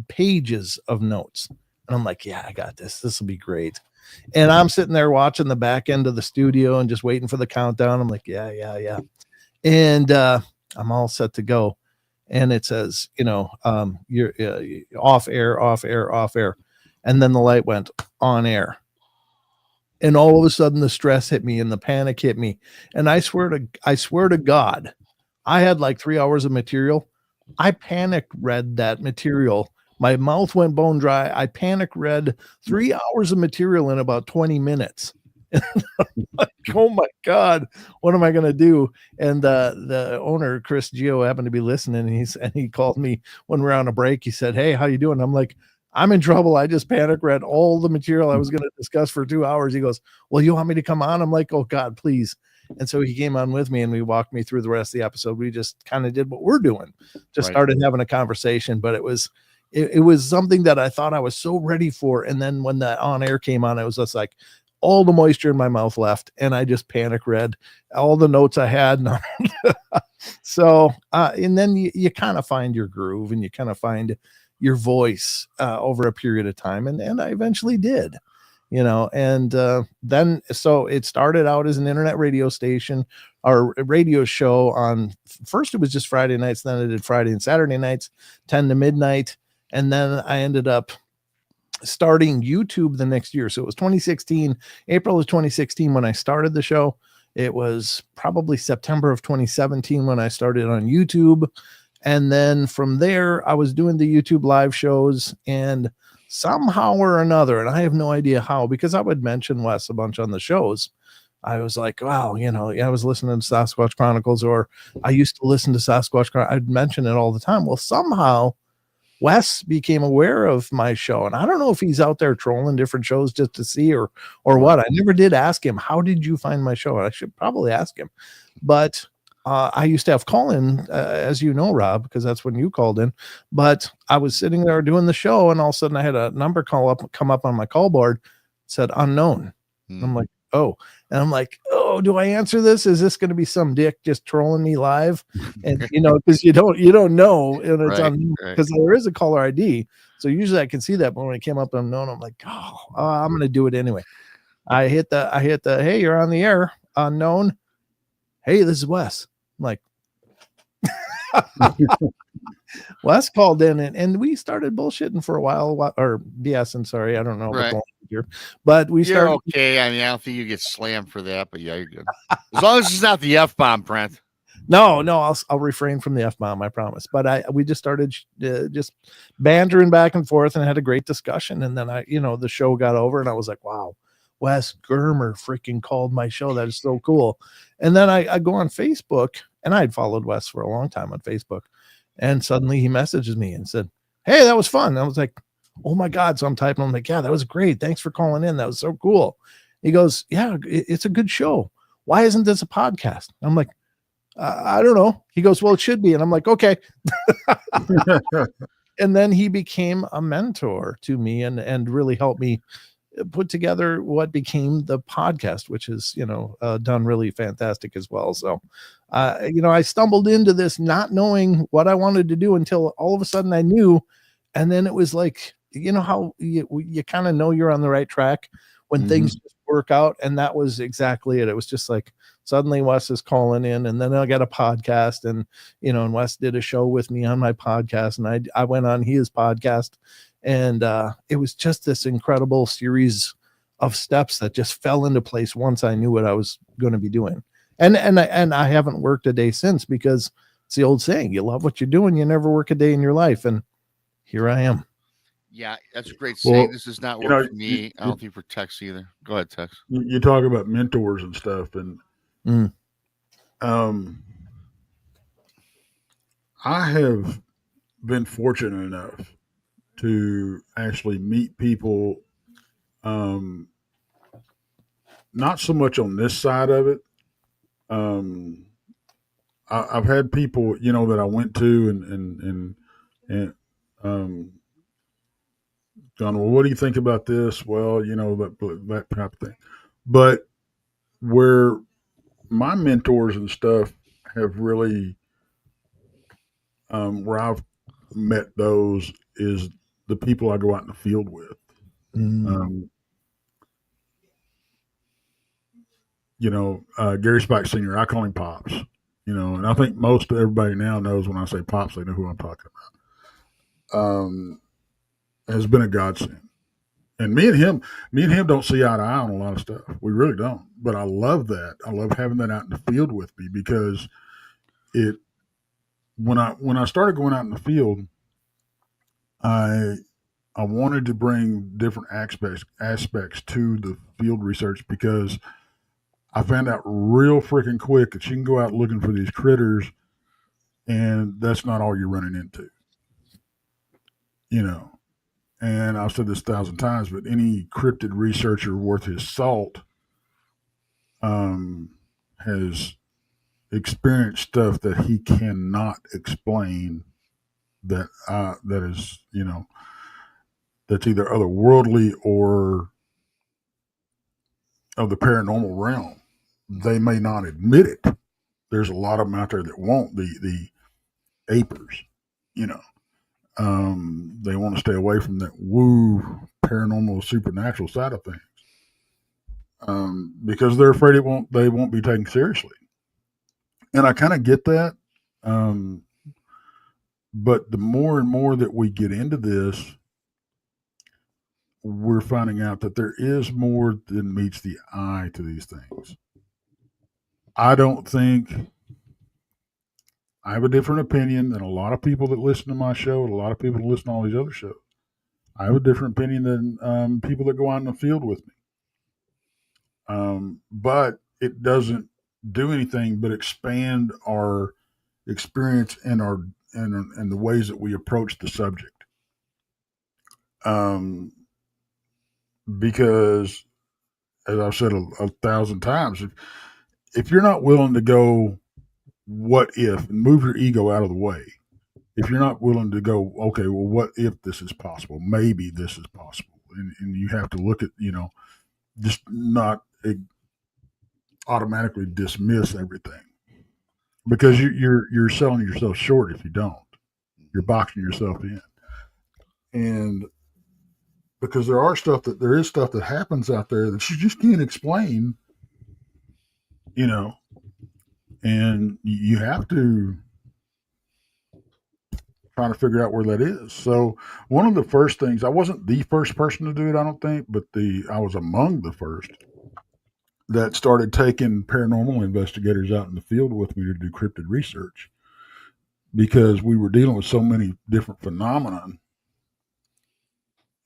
pages of notes, and I'm like, yeah, I got this. This will be great. And I'm sitting there watching the back end of the studio and just waiting for the countdown. I'm like, yeah. And I'm all set to go. And it says, you're off air. And then the light went on air. And all of a sudden the stress hit me and the panic hit me. And I swear to God, I had like 3 hours of material. I panic read that material. My mouth went bone dry. I panic read 3 hours of material in about 20 minutes. Like, oh my God, what am I going to do? And the owner, Chris Geo, happened to be listening, and he called me when we were on a break. He said, hey, how you doing? I'm like, I'm in trouble. I just panic read all the material I was going to discuss for 2 hours. He goes, well, you want me to come on? I'm like, oh God, please. And so he came on with me, and we walked me through the rest of the episode. We just kind of did what we're doing, just started having a conversation, but it was something that I thought I was so ready for. And then when the on air came on, it was just like all the moisture in my mouth left, and I just panic read all the notes I had. So, and then you kind of find your groove, and you kind of find your voice over a period of time. And I eventually did, and then, so it started out as an internet radio station or a radio show on, first it was just Friday nights. Then I did Friday and Saturday nights, 10 to midnight. And then I ended up starting YouTube the next year. So it was 2016, April of 2016 when I started the show. It was probably September of 2017 when I started on YouTube. And then from there, I was doing the YouTube live shows, and somehow or another, and I have no idea how, because I would mention Wes a bunch on the shows. I was like, wow, I was listening to Sasquatch Chronicles, or I used to listen to Sasquatch Chronicles. I'd mention it all the time. Well, somehow Wes became aware of my show, and I don't know if he's out there trolling different shows just to see or what. I never did ask him, how did you find my show? I should probably ask him. But I used to have call in, as you know, Rob, because that's when you called in. But I was sitting there doing the show, and all of a sudden I had a number come up on my call board, said unknown. I'm like, oh. And I'm like, oh, do I answer this? Is this going to be some dick just trolling me live? And because you don't know, and it's because there is a caller ID. So usually I can see that, but when it came up unknown, I'm like, I'm going to do it anyway. I hit the, hey, you're on the air, unknown. Hey, this is Wes. I'm like, Wes called in, and we started bullshitting for a while, or BSing. Sorry, I don't know what's going on here, but we started. Okay, I mean, I don't think you get slammed for that, but yeah, you're good. As long as it's not the F-bomb, Brent. No, I'll refrain from the F-bomb, I promise. But we just started just bantering back and forth, and had a great discussion. And then the show got over, and I was like, wow, Wes Germer freaking called my show. That is so cool. And then I go on Facebook, and I'd followed Wes for a long time on Facebook. And suddenly he messages me and said, hey, that was fun. I was like, oh my God. So I'm typing, I'm like, yeah, that was great. Thanks for calling in. That was so cool. He goes, yeah, it's a good show. Why isn't this a podcast? I'm like, I don't know. He goes, well, it should be. And I'm like, okay. And then he became a mentor to me and really helped me put together what became the podcast, which is, done really fantastic as well. So, I stumbled into this not knowing what I wanted to do until all of a sudden I knew. And then it was like, how you kind of know you're on the right track when things just work out. And that was exactly it. It was just like, suddenly Wes is calling in, and then I got a podcast, and, and Wes did a show with me on my podcast, and I went on his podcast, and it was just this incredible series of steps that just fell into place once I knew what I was going to be doing. And I haven't worked a day since, because it's the old saying, you love what you're doing, you never work a day in your life. And here I am. Yeah, that's a great saying. This is not work for me. I don't think for Tex either. Go ahead, Tex. You talk about mentors and stuff, and I have been fortunate enough to actually meet people, not so much on this side of it. I've had people, that I went to and gone, well, what do you think about this? Well, that type of thing. But where my mentors and stuff have really, where I've met those is the people I go out in the field with. Gary Spike Sr., I call him Pops, and I think most everybody now knows when I say Pops, they know who I'm talking about. Has been a godsend. And me and him don't see eye to eye on a lot of stuff. We really don't. But I love that. I love having that out in the field with me, because when I started going out in the field, I wanted to bring different aspects to the field research, because I found out real freaking quick that you can go out looking for these critters, and that's not all you're running into. And I've said this 1,000 times, but any cryptid researcher worth his salt has experienced stuff that he cannot explain, that is, that's either otherworldly or of the paranormal realm. They may not admit it. There's a lot of them out there that won't. The apers, they want to stay away from that woo paranormal supernatural side of things, because they're afraid they won't be taken seriously. And I kind of get that. But the more and more that we get into this, we're finding out that there is more than meets the eye to these things. I don't think, I have a different opinion than a lot of people that listen to my show, and a lot of people that listen to all these other shows. I have a different opinion than people that go out in the field with me. But it doesn't do anything but expand our experience and the ways that we approach the subject. Because, as I've said a 1,000 times, if you're not willing to go, what if, and move your ego out of the way. If you're not willing to go, okay, well, what if this is possible? Maybe this is possible. And you have to look at, just not automatically dismiss everything, because you're selling yourself short if you don't. You're boxing yourself in. And because there is stuff that happens out there that you just can't explain, and you have to try to figure out where that is. So one of the first things, I wasn't the first person to do it, I don't think, but I was among the first that started taking paranormal investigators out in the field with me to do cryptid research, because we were dealing with so many different phenomena,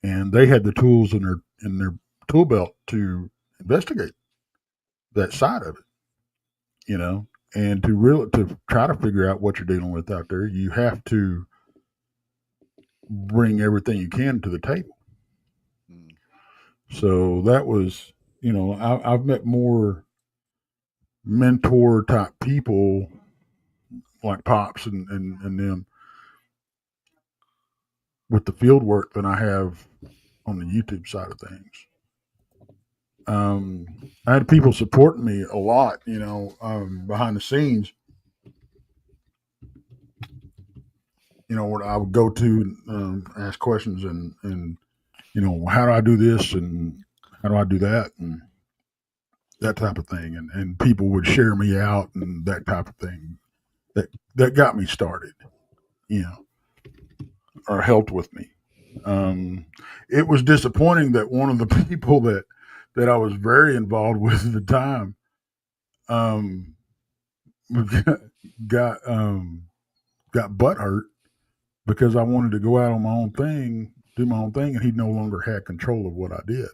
and they had the tools in their tool belt to investigate that side of it, and to try to figure out what you're dealing with out there, you have to bring everything you can to the table. So that was, I've met more mentor type people like Pops and them with the field work than I have on the YouTube side of things. I had people supporting me a lot, behind the scenes. Where I would go to ask questions and how do I do this and how do I do that and that type of thing, and people would share me out and that type of thing. That got me started, or helped with me. It was disappointing that one of the people that I was very involved with at the time got butthurt because I wanted to go out on my own thing, do my own thing, and he no longer had control of what I did.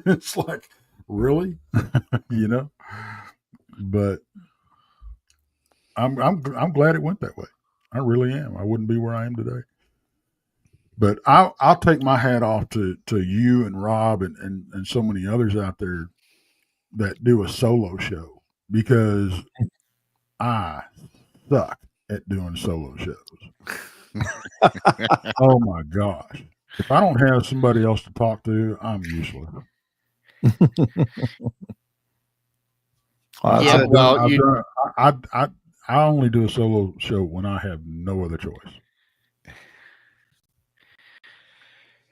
It's like, really, But I'm glad it went that way. I really am. I wouldn't be where I am today. But I'll take my hat off to you and Rob and so many others out there that do a solo show, because I suck at doing solo shows. Oh my gosh. If I don't have somebody else to talk to, I'm useless. Yeah, I only do a solo show when I have no other choice.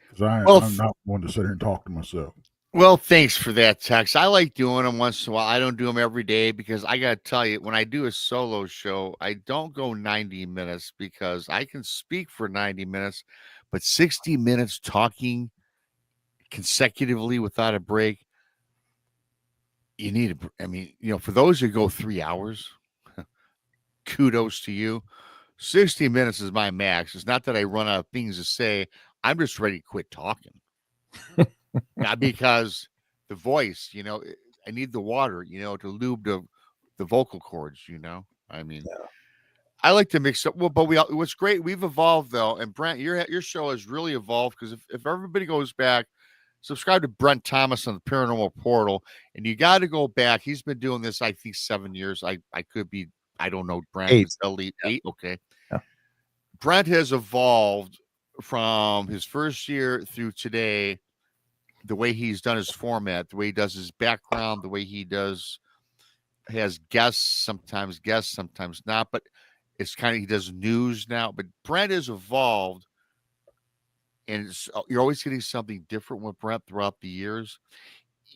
Because I'm not one to sit here and talk to myself. Well, thanks for that, Tex. I like doing them once in a while. I don't do them every day because I got to tell you, when I do a solo show, I don't go 90 minutes because I can speak for 90 minutes, but 60 minutes talking consecutively without a break, you need for those who go 3 hours, kudos to you. 60 minutes is my max. It's not that I run out of things to say. I'm just ready to quit talking. Not because the voice, I need the water, to lube the vocal cords, I like to mix up. Well, but what's great, we've evolved though. And Brent, your show has really evolved, because if everybody goes back, subscribe to Brent Thomas on the Paranormal Portal, and you got to go back. He's been doing this, I think, 7 years. I could be, I don't know, Brent. 8. Eight. Okay. Yeah. Brent has evolved from his first year through today. The way he's done his format, the way he does his background, the way he has guests, sometimes not, but it's kind of, he does news now. But Brent has evolved, and you're always getting something different with Brent throughout the years.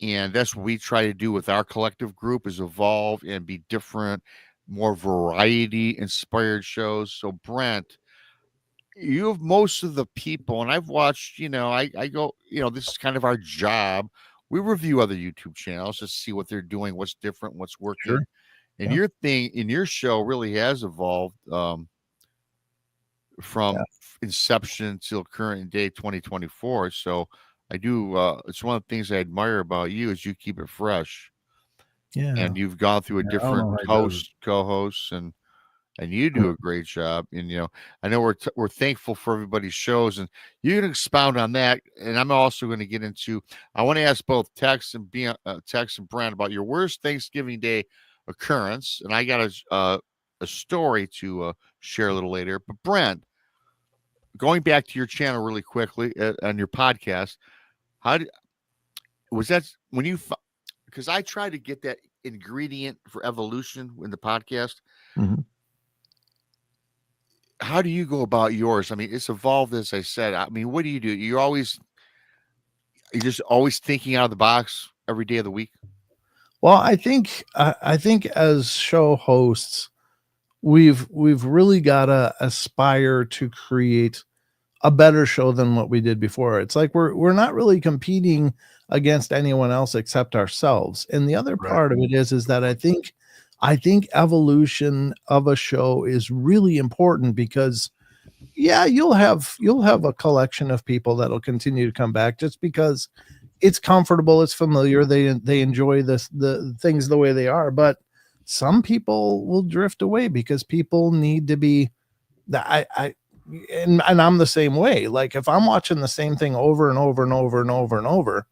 And that's what we try to do with our collective group, is evolve and be different, more variety inspired shows. So Brent, you have most of the people, and I've watched, I go, this is kind of our job. We review other YouTube channels to see what they're doing, what's different, what's working. Sure. And your thing in your show really has evolved from inception till current day 2024. So I do, it's one of the things I admire about you is you keep it fresh. Yeah. And you've gone through a different co-hosts, and you do a great job. And I know we're thankful for everybody's shows, and you can expound on that. And I'm also going to get into, I want to ask both Tex and Brent about your worst Thanksgiving Day occurrence, and I got a story to share a little later. But Brent, going back to your channel really quickly on your podcast, was that when you? Because I tried to get that ingredient for evolution in the podcast. Mm-hmm. How do you go about yours? I mean, it's evolved, as I said. I mean, what do? You're just always thinking out of the box every day of the week? Well, I think as show hosts, we've really got to aspire to create a better show than what we did before. It's like we're not really competing against anyone else except ourselves. And the other part of it is that I think evolution of a show is really important, because you'll have a collection of people that'll continue to come back just because it's comfortable, it's familiar, they enjoy the things the way they are. But some people will drift away because people need to be and I'm the same way. Like if I'm watching the same thing over and over and over and over and over,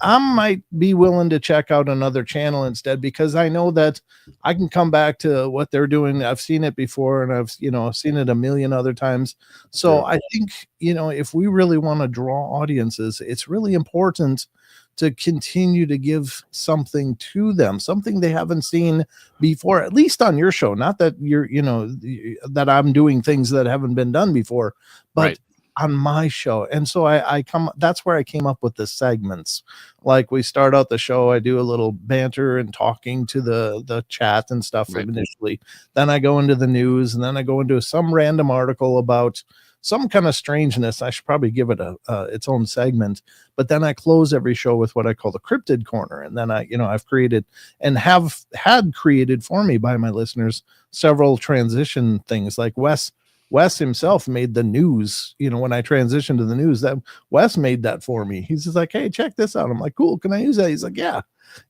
I might be willing to check out another channel instead, because I know that I can come back to what they're doing. I've seen it before, and I've seen it a million other times. So I think, if we really want to draw audiences, it's really important to continue to give something to them, something they haven't seen before, at least on your show. Not that that I'm doing things that haven't been done before, but right. on my show. And so that's where I came up with the segments. Like, we start out the show, I do a little banter and talking to the chat and stuff initially. Then I go into the news, and then I go into some random article about some kind of strangeness. I should probably give it its own segment, but then I close every show with what I call the Cryptid corner. And then I've created and have had created for me by my listeners several transition things. Like Wes himself made the news, when I transitioned to the news, that Wes made that for me. He's just like, hey, check this out. I'm like, cool, can I use that? He's like, yeah.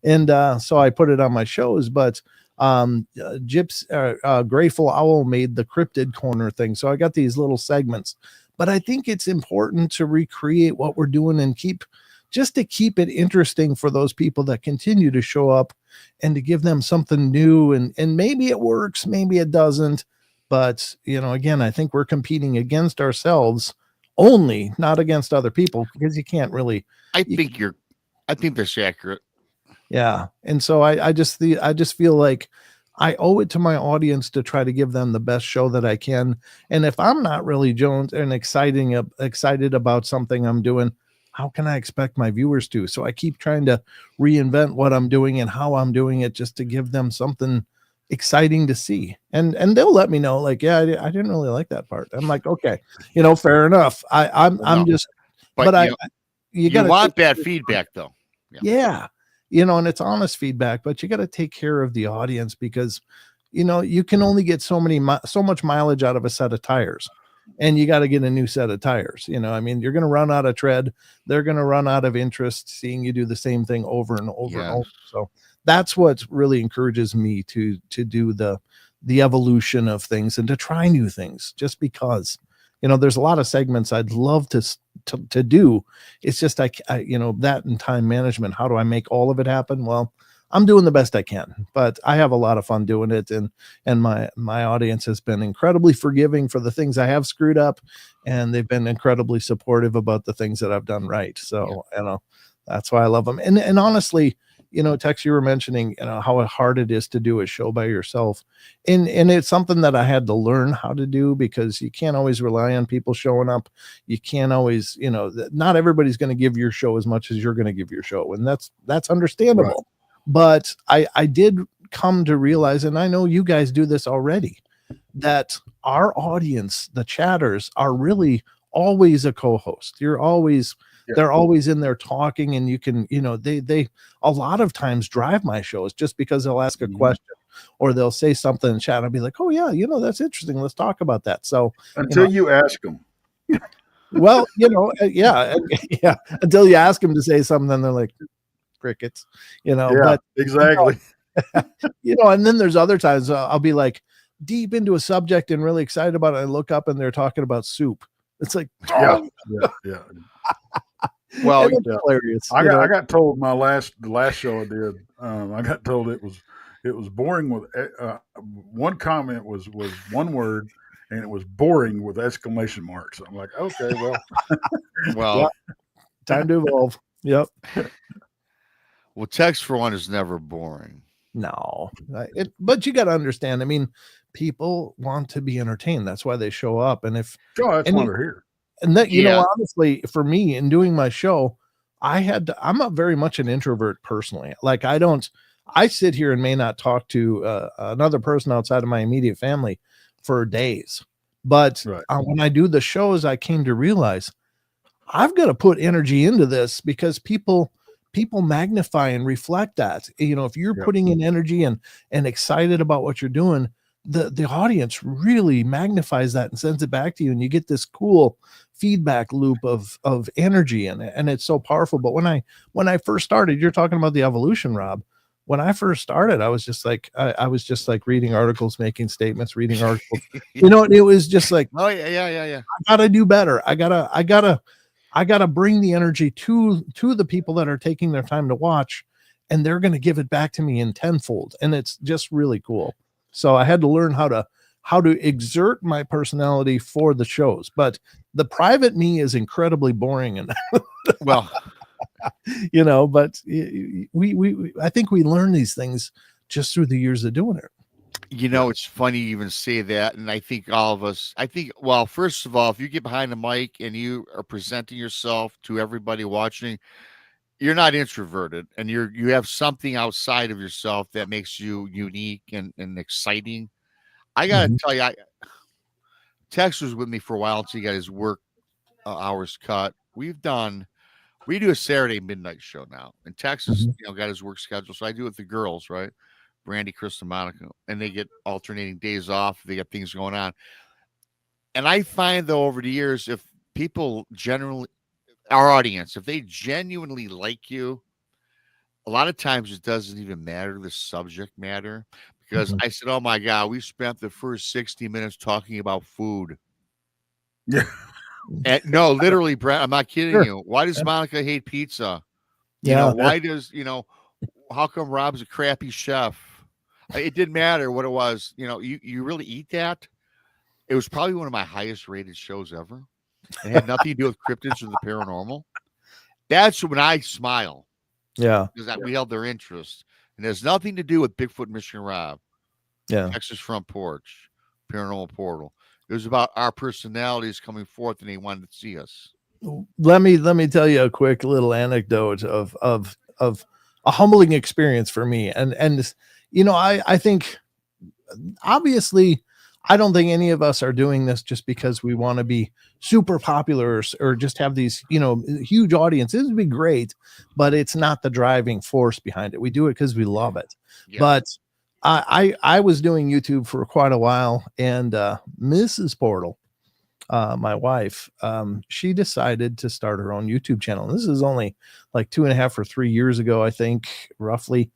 And so I put it on my shows. But Grateful Owl made the Cryptid corner thing. So I got these little segments, but I think it's important to recreate what we're doing and keep it interesting for those people that continue to show up, and to give them something new. And maybe it works, maybe it doesn't. But, again, I think we're competing against ourselves only, not against other people, because you can't really. I think that's accurate. Yeah. And so I just feel like I owe it to my audience to try to give them the best show that I can. And if I'm not really Jones and excited about something I'm doing, how can I expect my viewers to? So I keep trying to reinvent what I'm doing and how I'm doing it, just to give them something exciting to see. And they'll let me know, like, yeah, I didn't really like that part. I'm like, okay, fair enough. I'm just, but you want bad feedback though. Yeah. And it's honest feedback, but you got to take care of the audience, because, you can only get so much mileage out of a set of tires, and you got to get a new set of tires. You're going to run out of tread. They're going to run out of interest seeing you do the same thing over and over and over. So that's what really encourages me to do the evolution of things and to try new things, just because, there's a lot of segments I'd love to do. It's just, I that and time management. How do I make all of it happen? Well, I'm doing the best I can, but I have a lot of fun doing it. And my audience has been incredibly forgiving for the things I have screwed up, and they've been incredibly supportive about the things that I've done right. So, that's why I love them. And honestly, Tex, you were mentioning, how hard it is to do a show by yourself. And it's something that I had to learn how to do, because you can't always rely on people showing up. You can't always, not everybody's going to give your show as much as you're going to give your show. And that's understandable. Right. But I did come to realize, and I know you guys do this already, that our audience, the chatters, are really always a co-host. They're always in there talking, and you can, they a lot of times drive my shows just because they'll ask a question, or they'll say something in chat. I'll be like, oh yeah, that's interesting. Let's talk about that. So until you ask them. Well, yeah. Until you ask them to say something, then they're like crickets, but exactly. And then there's other times I'll be like deep into a subject and really excited about it. I look up and they're talking about soup. It's like, yeah. Well, hilarious. I got told the last show I did. I got told it was boring with one comment was one word, and it was boring with exclamation marks. I'm like, okay, well, time to evolve. Yep. Well, Tex for one is never boring. No, but you got to understand. I mean, people want to be entertained. That's why they show up. And that's why they're here. And that, honestly, for me in doing my show, I'm a very much an introvert personally. Like, I sit here and may not talk to another person outside of my immediate family for days. But when I do the shows, I came to realize I've got to put energy into this, because people magnify and reflect that. If you're putting in energy and excited about what you're doing, the audience really magnifies that and sends it back to you, and you get this cool feedback loop of energy, and it's so powerful. But when I first started, you're talking about the evolution, Rob. When I first started, I was just like, I was just like reading articles, making statements, reading articles. It was just like, oh yeah. I gotta do better. I gotta I got to bring the energy to the people that are taking their time to watch, and they're going to give it back to me in tenfold. And it's just really cool. So I had to learn how to exert my personality for the shows, but the private me is incredibly boring. And well, you know, but we I think we learn these things just through the years of doing it. You know, it's funny you even say that. And I think all of us, well, first of all, if you get behind the mic and you are presenting yourself to everybody watching, you're not introverted, and you have something outside of yourself that makes you unique and exciting. I got to tell you, Tex was with me for a while until he got his work hours cut. We do a Saturday midnight show now, and Texas, got his work schedule. So I do it with the girls, right? Brandy, Chris, and Monica, and they get alternating days off. They got things going on. And I find though, over the years, if people generally, our audience, if they genuinely like you, a lot of times it doesn't even matter the subject matter, because I said, oh my God, we spent the first 60 minutes talking about food. Yeah. And no, literally, Brent, I'm not kidding Sure. you. Why does Monica hate pizza? Yeah. Why does, how come Rob's a crappy chef? It didn't matter what it was. You really eat that? It was probably one of my highest rated shows ever. It had nothing to do with cryptids or the paranormal. That's when I smile. Yeah. Because we held their interest. And it has nothing to do with Bigfoot, Mission Rob. Yeah. Texas Front Porch, Paranormal Portal. It was about our personalities coming forth, and they wanted to see us. Let me tell you a quick little anecdote of a humbling experience for me. And I think obviously I don't think any of us are doing this just because we want to be super popular or just have these, huge audiences. It would be great, but it's not the driving force behind it. We do it because we love it. Yeah. But I was doing YouTube for quite a while, and Mrs. Portal, my wife, she decided to start her own YouTube channel. This is only like 2.5 or 3 years ago, I think, roughly.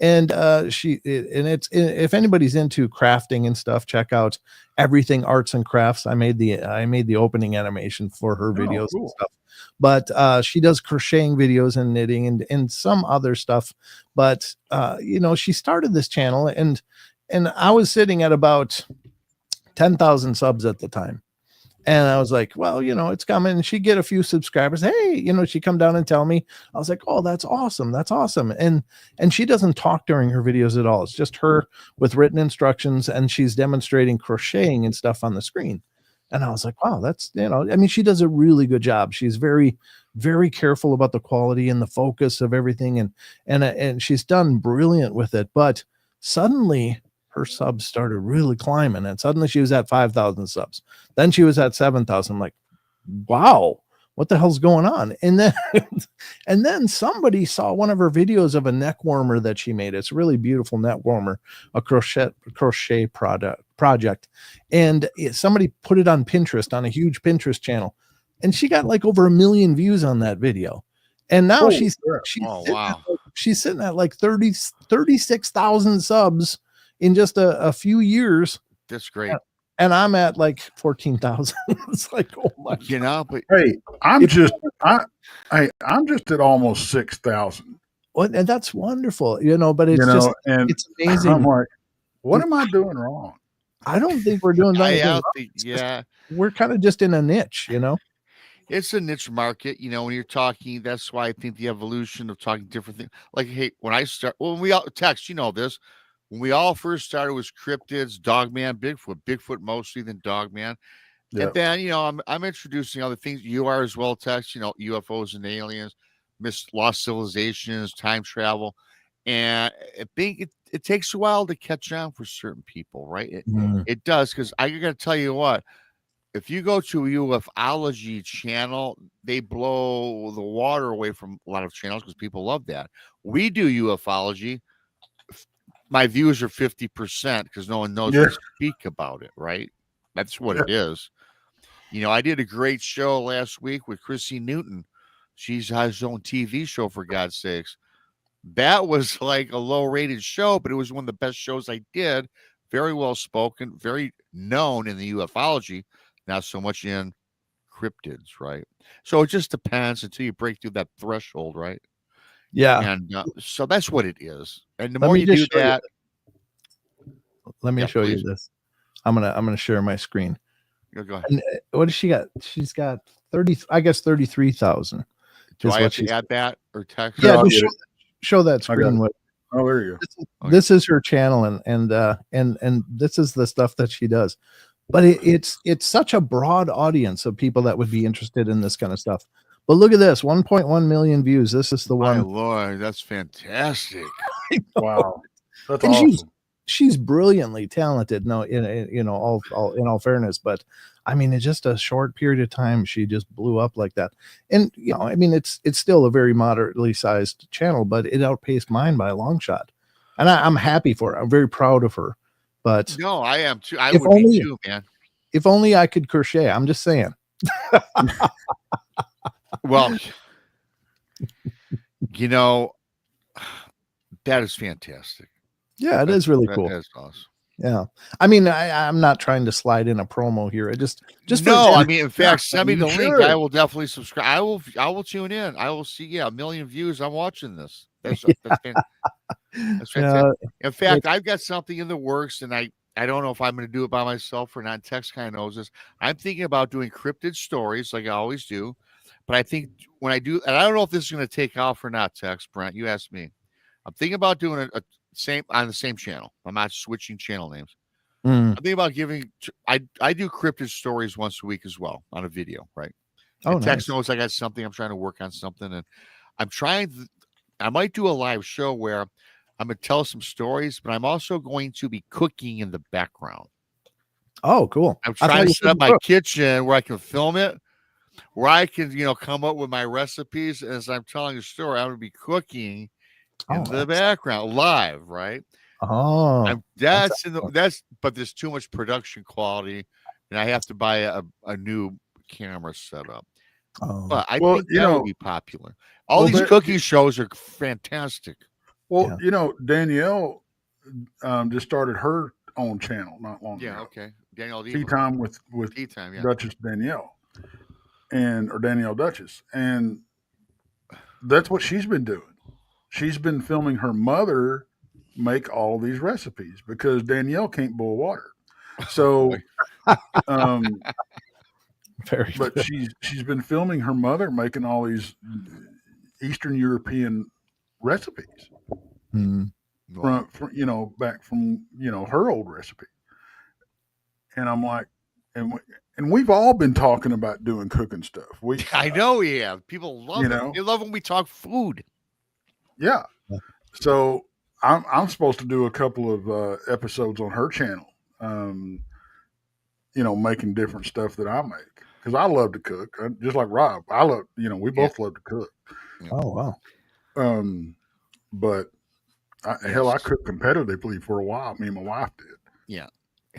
And if anybody's into crafting and stuff, check out Everything Arts and Crafts. I made the opening animation for her videos and stuff. But she does crocheting videos and knitting and some other stuff. But she started this channel, and I was sitting at about 10,000 subs at the time. And I was like, well, it's coming. And she'd get a few subscribers. Hey, she'd come down and tell me. I was like, oh, that's awesome. That's awesome. And she doesn't talk during her videos at all. It's just her with written instructions, and she's demonstrating crocheting and stuff on the screen. And I was like, wow, that's, she does a really good job. She's very, very careful about the quality and the focus of everything. And she's done brilliant with it. But suddenly her subs started really climbing, and suddenly she was at 5,000 subs. Then she was at 7,000. I'm like, wow, what the hell's going on? And then somebody saw one of her videos of a neck warmer that she made. It's a really beautiful neck warmer, a crochet project. And somebody put it on Pinterest, on a huge Pinterest channel. And she got like over 1 million views on that video. And now she's sitting at like 36,000 subs in just a few years. That's great. And I'm at like 14,000. It's like, oh my God. But hey, I'm just at almost 6,000. Well, and that's wonderful, but it's it's amazing. I'm like, what am I doing wrong? I don't think we're doing that. We're kind of just in a niche, It's a niche market, when you're talking. That's why I think the evolution of talking different things. Like, hey, when we all text, this. When we all first started was cryptids, Dogman, Bigfoot mostly, then Dogman. Yep. And then, I'm introducing other things. You are as well, Tex, UFOs and aliens, lost civilizations, time travel. And I think it takes a while to catch on for certain people, right? It does, because I got to tell you what, if you go to a ufology channel, they blow the water away from a lot of channels because people love that. We do ufology. My views are 50% because no one knows to speak about it, right? That's what it is. I did a great show last week with Chrissy Newton. She has her own TV show, for God's sakes. That was like a low-rated show, but it was one of the best shows I did. Very well spoken, very known in the ufology, not so much in cryptids, right? So it just depends until you break through that threshold, right? Yeah. And so that's what it is. And the Let more me you just do show you that, Let me yeah, show you please. this. I'm gonna share my screen. Go ahead. And what does she got? She's got 30, I guess 33,000 Do is I what have to she's. add that or text? Yeah, I'll just get it. show that I got screen. it. What Oh, there you go. this is her channel, and this is the stuff that she does. But it's such a broad audience of people that would be interested in this kind of stuff. But look at this, 1.1 million views. This is the My one. Lord, that's fantastic. Wow. That's And awesome. she's brilliantly talented. No, in all fairness, but I mean, in just a short period of time, she just blew up like that. And I mean, it's still a very moderately sized channel, but it outpaced mine by a long shot. And I'm happy for her. I'm very proud of her. But No, I am too. I if would be only too, man. if only I could crochet. I'm just saying. Well, that is fantastic. Yeah, it is really cool. That is awesome. Yeah, I mean, I'm not trying to slide in a promo here. I just no, for, I mean, in fact, send me the link. should. I will definitely subscribe. I will tune in. I will see. Yeah, 1,000,000 views. I'm watching this. That's fantastic. That's fantastic. In fact, I've got something in the works, and I don't know if I'm going to do it by myself or not. Tex kind of knows this. I'm thinking about doing cryptid stories like I always do, but I think when I do, and I don't know if this is going to take off or not. Tex, Brent, you asked me. I'm thinking about doing a same on the same channel. I'm not switching channel names. I'm thinking about giving. I do cryptid stories once a week as well on a video, right? And Tex knows I got something. I'm trying to work on something, and I'm trying. I might do a live show where I'm going to tell some stories, but I'm also going to be cooking in the background. Oh, cool. I'm trying to set up my kitchen where I can film it, where I can, come up with my recipes. As I'm telling a story, I'm going to be cooking in the background live, right? Oh, but there's too much production quality, and I have to buy a new camera setup. But I think that would be popular. All these cooking shows are fantastic. Well, Danielle just started her own channel not long ago. Yeah, okay. Danielle Tea Time with Tea Time, yeah. Duchess Danielle or Danielle Duchess. And that's what she's been doing. She's been filming her mother make all these recipes because Danielle can't boil water. So but she's been filming her mother making all these Eastern European recipes. From back from her old recipe. And I'm like, and we've all been talking about doing cooking stuff. I know we have. People love it. They love when we talk food. Yeah. So I'm supposed to do a couple of episodes on her channel. Making different stuff that I make because I love to cook. Just like Rob, I love. We both love to cook. Oh wow. But I cooked competitively for a while. Me and my wife did. Yeah.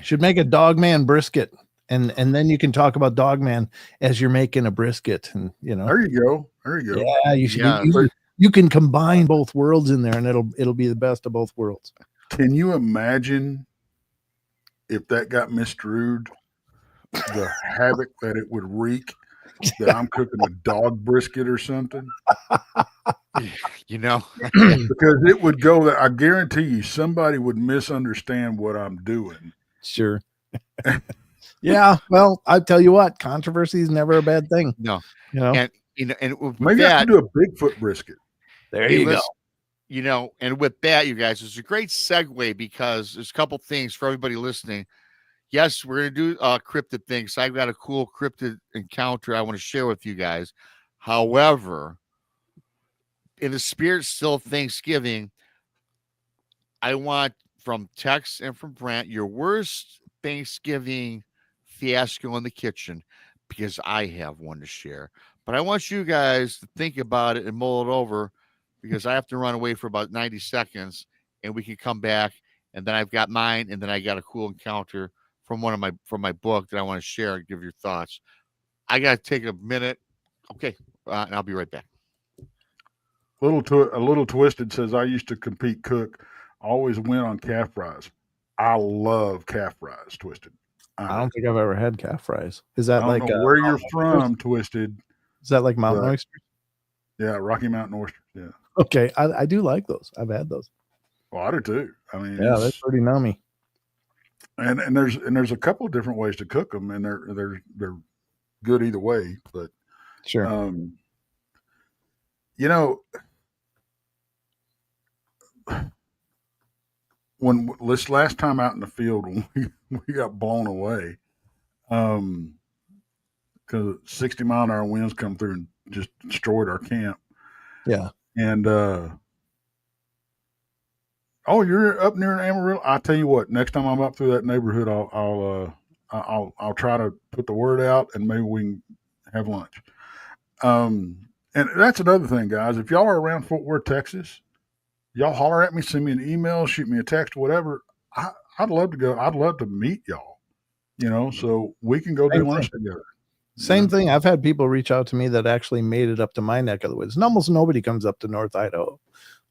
Should make a Dogman brisket, and then you can talk about Dogman as you're making a brisket, and There you go. Yeah, you should. You can combine both worlds in there, and it'll be the best of both worlds. Can you imagine if that got misdrewed, the havoc that it would wreak? That I'm cooking a dog brisket or something. Because it would go that I guarantee you somebody would misunderstand what I'm doing. Sure. Yeah. Well, I tell you what, controversy is never a bad thing. No. And maybe I could do a Bigfoot brisket. There you go. And with that, you guys, it's a great segue because there's a couple things for everybody listening. Yes, we're going to do cryptid things. I've got a cool cryptid encounter I want to share with you guys. However, in the spirit still of Thanksgiving, I want from Tex and from Brent your worst Thanksgiving fiasco in the kitchen because I have one to share. But I want you guys to think about it and mull it over because I have to run away for about 90 seconds and we can come back. And then I've got mine, and then I got a cool encounter from my book that I want to share and give your thoughts. I got to take a minute. Okay. And I'll be right back. A little twisted says, I used to compete cook. Always win on calf fries. I love calf fries, Twisted. I don't think I've ever had calf fries. Is that I like don't know where you're from, Twisted? Is that like mountain oysters? Yeah, Rocky Mountain oysters. Yeah. Okay, I do like those. I've had those. Well, I do too. I mean, yeah, they're pretty nummy. And there's a couple of different ways to cook them, and they're good either way. But sure, you know, when this last time out in the field, when we got blown away, because 60-mile-an-hour winds come through and just destroyed our camp. Yeah, and oh, you're up near Amarillo. I tell you what, next time I'm up through that neighborhood, I'll try to put the word out, and maybe we can have lunch. And that's another thing, guys. If y'all are around Fort Worth, Texas, y'all holler at me, send me an email, shoot me a text, whatever. I'd love to go. I'd love to meet y'all. So we can go do lunch together. Same thing. I've had people reach out to me that actually made it up to my neck of the woods. And almost nobody comes up to North Idaho.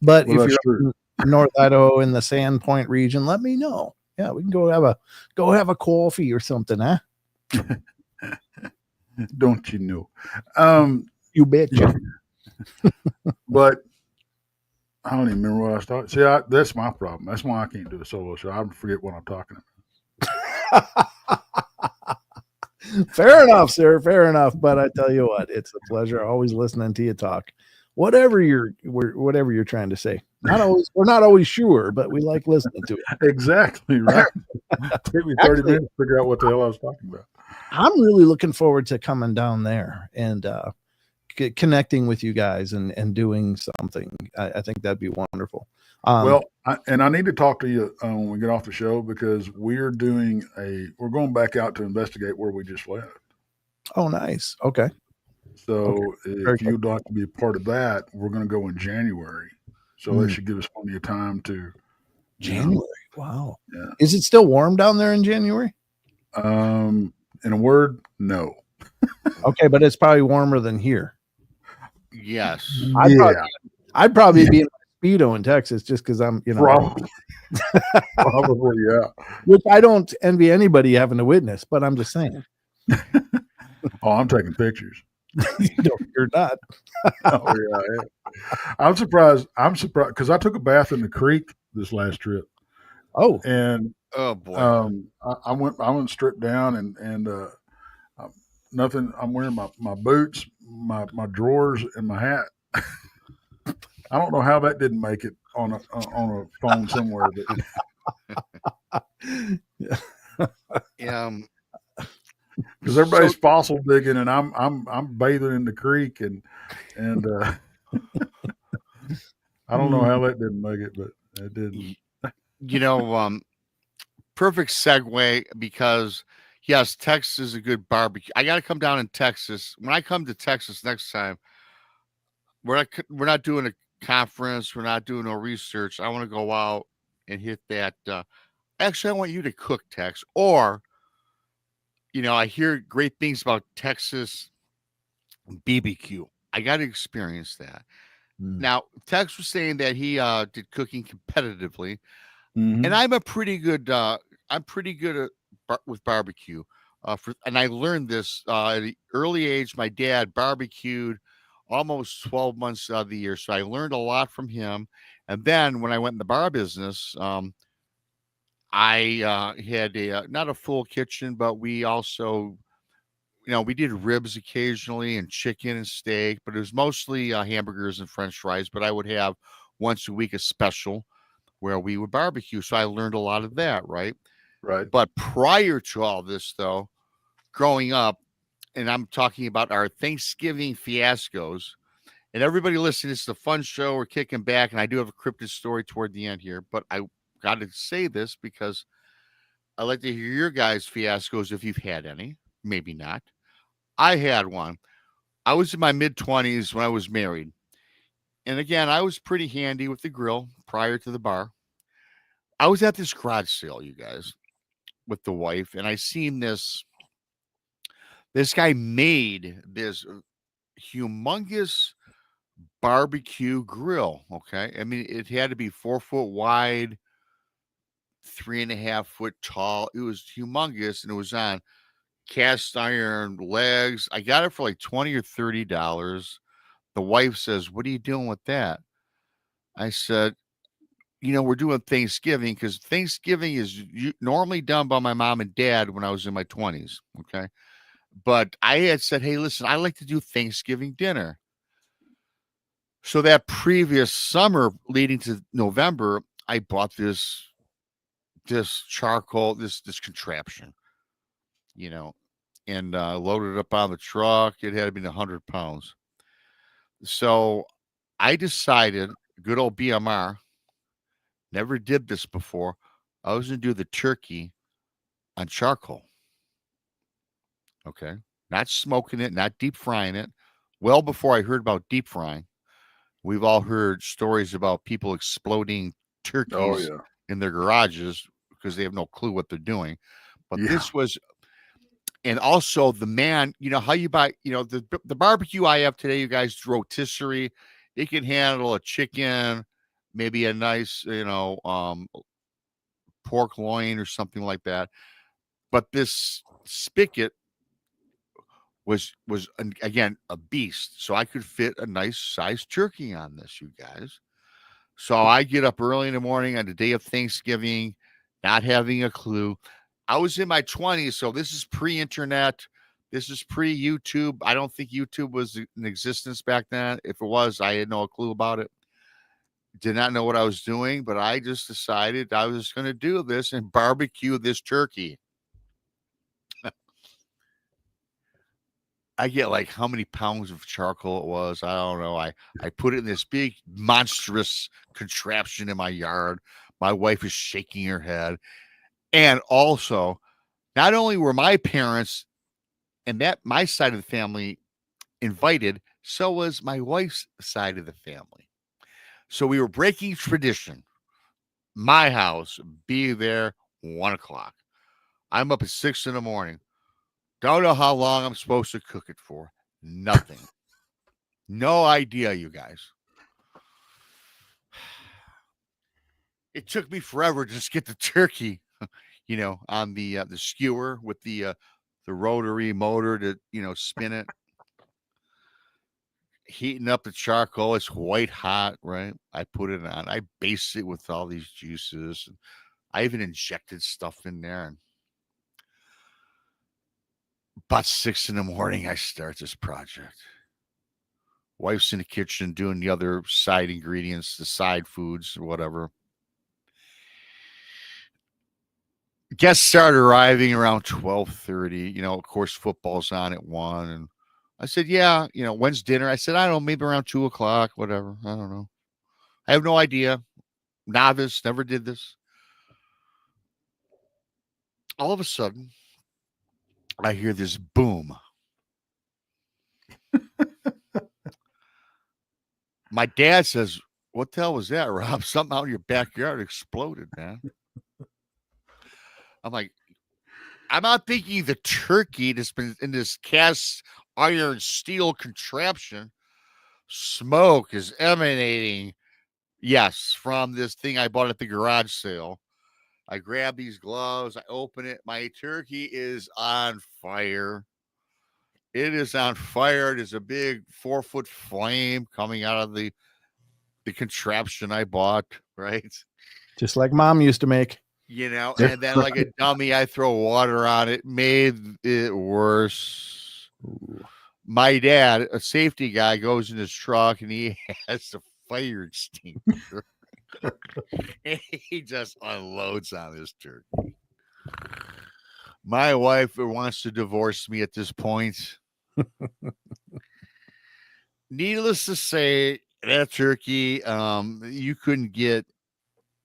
But if you're in North Idaho in the Sandpoint region, let me know. Yeah, we can go have a coffee or something, huh? Don't you know? You betcha. But I don't even remember what I was talking. See, that's my problem. That's why I can't do a solo show. I forget what I'm talking about. Fair enough, sir. Fair enough. But I tell you what, it's a pleasure always listening to you talk. Whatever you're trying to say. We're not always sure, but we like listening to it. Exactly right. Take me 30 minutes to figure out what the hell I was talking about. I'm really looking forward to coming down there and connecting with you guys and doing something. I think that'd be wonderful. I need to talk to you when we get off the show, because we're going back out to investigate where we just left. Oh, nice. Okay. So if you'd like to be a part of that, we're going to go in January. So that should give us plenty of time to. January. Wow. Yeah. Is it still warm down there in January? In a word, no. Okay, but it's probably warmer than here. Yes. I'd probably be in Speedo in Texas just because I'm, Probably, yeah. Which I don't envy anybody having to witness, but I'm just saying. Oh, I'm taking pictures. No, you're not. Oh yeah. I'm surprised because I took a bath in the creek this last trip. Oh, and oh boy. I went stripped down and nothing. I'm wearing my boots, my drawers, and my hat. I don't know how that didn't make it on a phone somewhere, but because everybody's fossil digging and I'm bathing in the creek and I don't know how that didn't make it, but it did. Perfect segue, because yes, Texas is a good barbecue. I got to come down in Texas. When I come to Texas next time, we're not doing a conference. We're not doing no research. I want to go out and hit that. Actually, I want you to cook, Tex, or I hear great things about Texas BBQ. I got to experience that. Now, Tex was saying that he did cooking competitively, and I'm pretty good at with barbecue. And I learned this at an early age. My dad barbecued almost 12 months of the year, so I learned a lot from him. And then when I went in the bar business, I had not a full kitchen, but we also, we did ribs occasionally and chicken and steak, but it was mostly hamburgers and French fries. But I would have once a week a special where we would barbecue. So I learned a lot of that, right? Right. But prior to all this, though, growing up, and I'm talking about our Thanksgiving fiascos, and everybody listening, it's a fun show. We're kicking back, and I do have a cryptid story toward the end here, but I got to say this because I like to hear your guys' fiascos if you've had any. Maybe not. I had one. I was in my mid-20s when I was married. And again, I was pretty handy with the grill prior to the bar. I was at this garage sale, you guys, with the wife, and I seen this guy made this humongous barbecue grill. Okay. I mean, it had to be 4 foot wide, 3.5 foot tall. It was humongous, and it was on cast iron legs. I got it for like $20 or $30. The wife says, "What are you doing with that?" I said, we're doing Thanksgiving, because Thanksgiving is normally done by my mom and dad when I was in my 20s. Okay. But I had said, "Hey, listen, I like to do Thanksgiving dinner." So that previous summer leading to November, I bought this charcoal, this contraption, and loaded it up on the truck. It had to be 100 pounds. So I decided, good old BMR, never did this before. I was going to do the turkey on charcoal. Okay. Not smoking it, not deep frying it. Well, before I heard about deep frying, we've all heard stories about people exploding turkeys in their garages because they have no clue what they're doing. But this was, and also the man, how you buy, the barbecue I have today, you guys, rotisserie, it can handle a chicken, maybe a nice, pork loin or something like that. But this spigot was again a beast. So I could fit a nice sized turkey on this, you guys. So I get up early in the morning on the day of Thanksgiving, not having a clue. I was in my 20s, so this is pre-internet. This is pre-YouTube. I don't think YouTube was in existence back then. If it was, I had no clue about it. Did not know what I was doing, but I just decided I was going to do this and barbecue this turkey. I get like how many pounds of charcoal it was. I don't know. I put it in this big monstrous contraption in my yard. My wife is shaking her head. And also, not only were my parents and that my side of the family invited, so was my wife's side of the family. So we were breaking tradition. My house, be there 1:00. I'm up at 6 in the morning. Don't know how long I'm supposed to cook it for. Nothing. No idea, you guys. It took me forever to just get the turkey, on the skewer with the rotary motor to spin it. Heating up the charcoal, it's white hot, right? I put it on. I baste it with all these juices. I even injected stuff in there. And about 6 in the morning, I start this project. Wife's in the kitchen doing the other side ingredients, the side foods or whatever. Guests started arriving around 12:30. Of course, football's on at 1. And I said, "Yeah, when's dinner?" I said, "I don't know, maybe around 2:00, whatever. I don't know. I have no idea. Novice, never did this." All of a sudden, I hear this boom. My dad says, "What the hell was that, Rob? Something out in your backyard exploded, man." I'm like, I'm not thinking the turkey that's been in this cast iron steel contraption. Smoke is emanating, yes, from this thing I bought at the garage sale. I grab these gloves, I open it. My turkey is on fire. It is on fire. There's a big 4-foot flame coming out of the contraption I bought, right? Just like Mom used to make. And then like a dummy, I throw water on it, made it worse. Ooh. My dad, a safety guy, goes in his truck and he has a fire extinguisher. And he just unloads on this turkey. My wife wants to divorce me at this point. Needless to say, that turkey, you couldn't get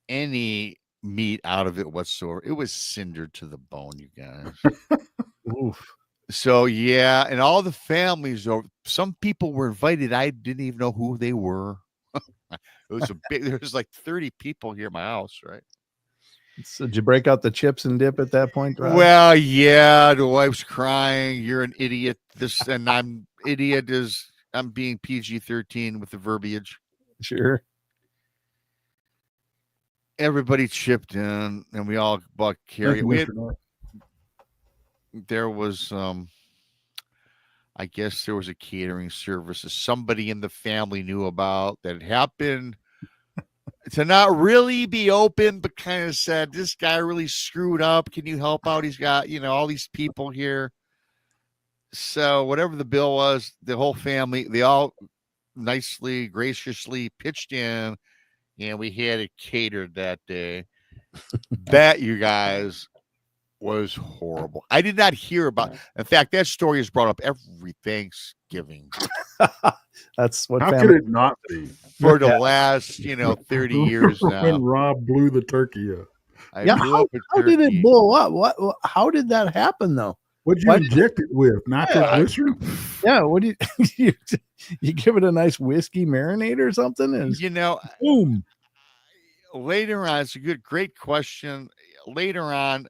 any meat out of it whatsoever. It was cindered to the bone, you guys. Oof. So yeah, and all the families, or some people were invited. I didn't even know who they were. It was there was like 30 people here at my house, right? So did you break out the chips and dip at that point, Rob? Well, yeah, the wife's crying. You're an idiot. And I'm being PG-13 with the verbiage. Sure. everybody chipped in, and we all bought carry. There was, I guess there was a catering service that somebody in the family knew about that happened to not really be open, but kind of said, "This guy really screwed up. Can you help out? He's got, all these people here." So whatever the bill was, the whole family, they all nicely, graciously pitched in, and we had it catered that day. That, you guys, was horrible. I did not hear about. In fact, that story is brought up every Thanksgiving. That's what. How could it not be for the last 30 years now? When Rob blew the turkey up. How did it blow up? What? How did that happen though? What'd you inject it with? Nitroglycerin? Yeah. What do you give it a nice whiskey marinade or something? And boom. Later on, it's a great question. Later on,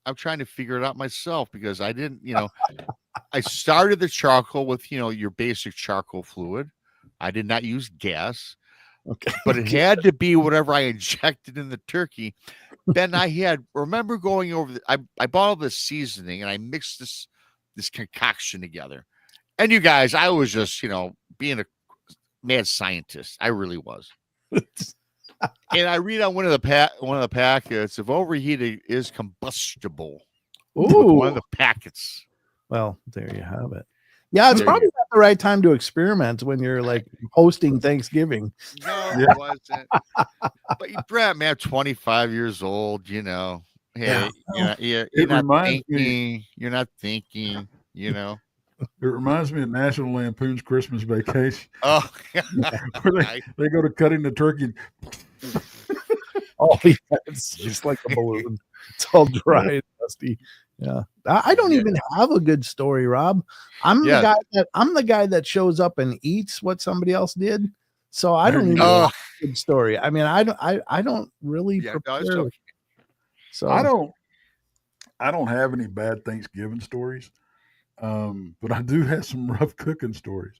I'm trying to figure it out myself because I didn't, I started the charcoal with, your basic charcoal fluid. I did not use gas, but it had to be whatever I injected in the turkey. Then I remember going over, I bought all this seasoning and I mixed this concoction together. And you guys, I was just, being a mad scientist. I really was. And I read on one of the packets, if overheated is combustible. Ooh. One of the packets. Well, there you have it. Yeah, it's probably not the right time to experiment when you're like hosting Thanksgiving. No, it wasn't. But Brent, man, 25 years old, Hey, you're not thinking. It reminds me of National Lampoon's Christmas Vacation. Oh, where they go to cutting the turkey. Oh, yeah, it's just like a balloon. It's all dry and dusty. Yeah, I don't even have a good story, Rob. I'm the guy that shows up and eats what somebody else did. So I don't even have a good story. I mean, I don't really prepare. No, okay. So I don't have any bad Thanksgiving stories. But I do have some rough cooking stories.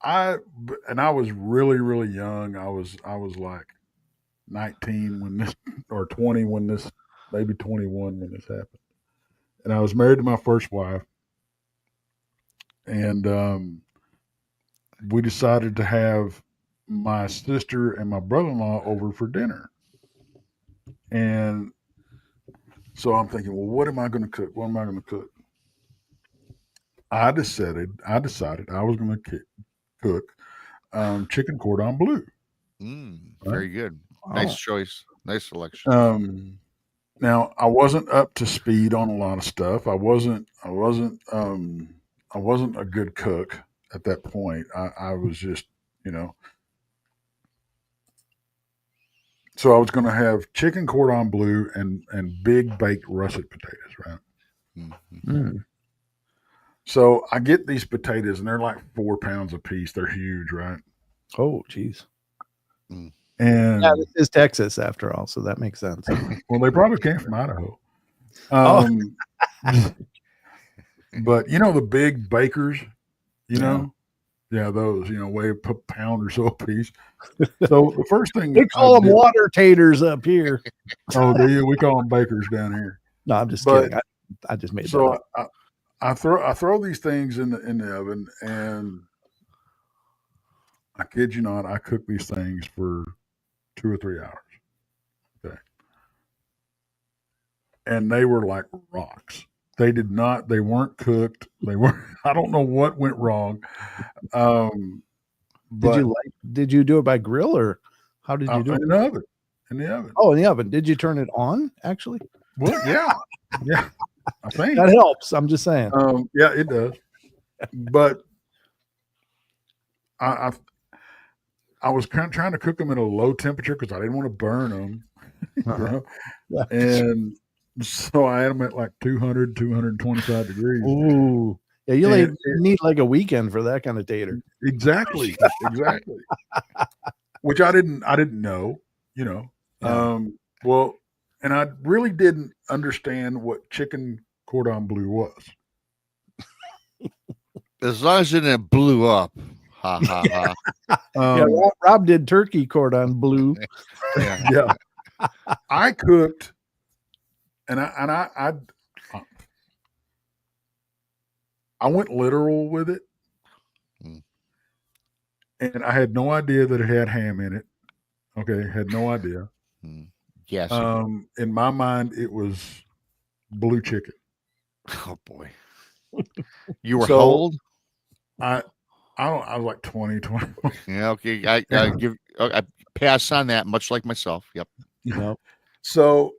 I was really, really young. I was like 19 when this, or 20 when this, maybe 21 when this happened. And I was married to my first wife. And we decided to have my sister and my brother-in-law over for dinner. And so I'm thinking, well, what am I going to cook? What am I going to cook? I decided I was going to cook chicken cordon bleu. Very good. Nice choice. Nice selection. Now I wasn't up to speed on a lot of stuff. I wasn't a good cook at that point. I was just, So I was going to have chicken cordon bleu and big baked russet potatoes, right? Mm-hmm. So I get these potatoes, and they're like 4 pounds a piece. They're huge, right? Oh, geez. And yeah, this is Texas after all, so that makes sense. Well, they probably came from Idaho. But the big bakers, yeah, those, weigh a pound or so a piece. So the first thing they call them water taters up here. Oh, do you? We call them bakers down here. No, I'm just kidding. I just made so that up. I throw these things in the oven, and I kid you not, I cook these things for 2 or 3 hours. Okay. And they were like rocks. They weren't cooked. I don't know what went wrong. Did you do it by grill, or how did you do it? In the oven. In the oven. Oh, in the oven. Did you turn it on actually? Well, yeah. Yeah. I think that helps. I'm just saying. Yeah, it does. But I was kind of trying to cook them at a low temperature because I didn't want to burn them. Yeah. And so I had them at like 200, 225 degrees. Ooh. Yeah, you need like a weekend for that kind of tater. Exactly. Which I didn't know, Yeah. Well, and I really didn't understand what chicken cordon bleu was. As long as it didn't blew up. Ha ha ha. Yeah, Rob did turkey cordon bleu. Yeah. I cooked, and I went literal with it, and I had no idea that it had ham in it. Okay, had no idea. Yes. In my mind, it was blue chicken. Oh boy. You were how old? I was like 20, 21. Yeah, okay. I pass on that, much like myself. Yep. So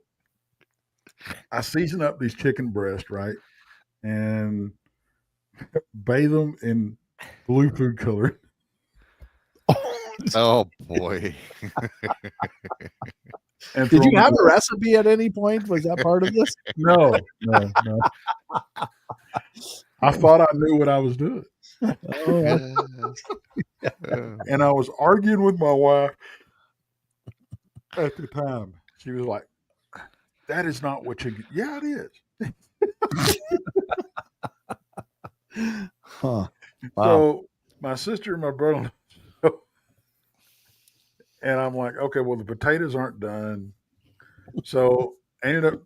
I season up these chicken breasts, right? And bathe them in blue food color. Oh boy. And did you have a recipe at any point? Was that part of this? No. I thought I knew what I was doing. And I was arguing with my wife at the time. She was like, that is not what you get. Yeah, it is. Huh. Wow. So my sister and my brother, and I'm like, okay, well, the potatoes aren't done. So I ended up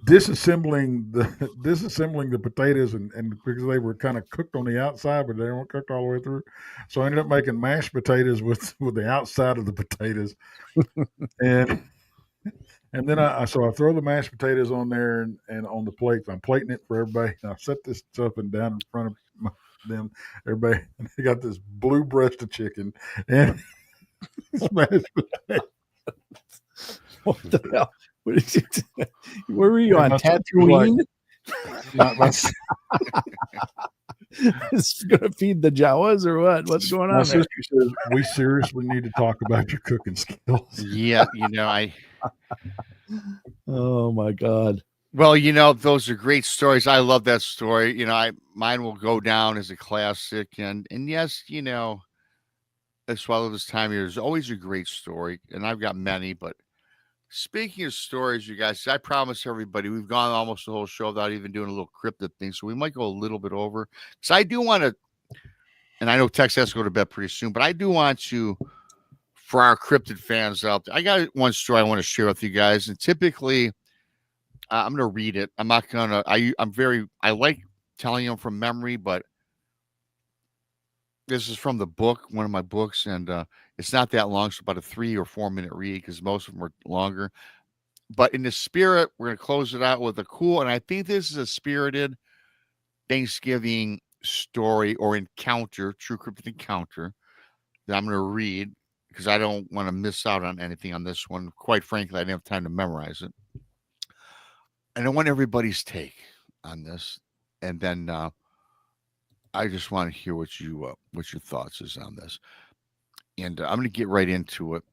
disassembling the potatoes and because they were kind of cooked on the outside, but they weren't cooked all the way through. So I ended up making mashed potatoes with the outside of the potatoes. And then I throw the mashed potatoes on there and on the plate. I'm plating it for everybody. And I set this stuff down in front of them. Everybody, and they got this blue breast of chicken and mashed potatoes. What the hell? Where were you on Tatooine? Is gonna feed the Jawas or what? What's going on? My sister says we seriously need to talk about your cooking skills. Yeah, Oh my God. Well, those are great stories. I love that story. Mine will go down as a classic, and yes, as well as this time of year, there's always a great story, and I've got many. But speaking of stories, you guys, I promise everybody we've gone almost the whole show without even doing a little cryptid thing, so we might go a little bit over because I do want to. And I know Tex has to go to bed pretty soon, but I do want to, for our cryptid fans out there, I got one story I want to share with you guys. And typically, I'm going to read it. I'm not going to, I like telling them from memory, but this is from the book, one of my books, and it's not that long. It's about a 3 or 4 minute read because most of them are longer. But in the spirit, we're going to close it out with a cool, and I think this is a spirited Thanksgiving story or encounter, true cryptid encounter that I'm going to read because I don't want to miss out on anything on this one. Quite frankly, I didn't have time to memorize it. And I want everybody's take on this. And then I just want to hear what your thoughts is on this. And I'm going to get right into it.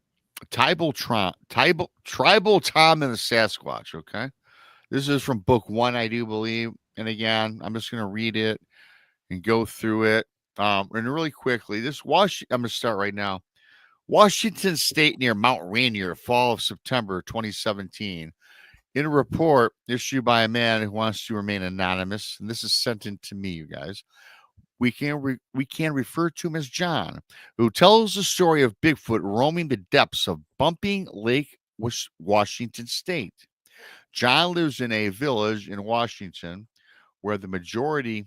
Tribal Tom and the Sasquatch, okay? This is from book 1, I do believe. And again, I'm just going to read it and go through it. And really quickly, I'm going to start right now. Washington State near Mount Rainier, fall of September 2017. In a report issued by a man who wants to remain anonymous, and this is sent in to me, you guys, we can refer to him as John, who tells the story of Bigfoot roaming the depths of Bumping Lake, Washington State. John lives in a village in Washington where the majority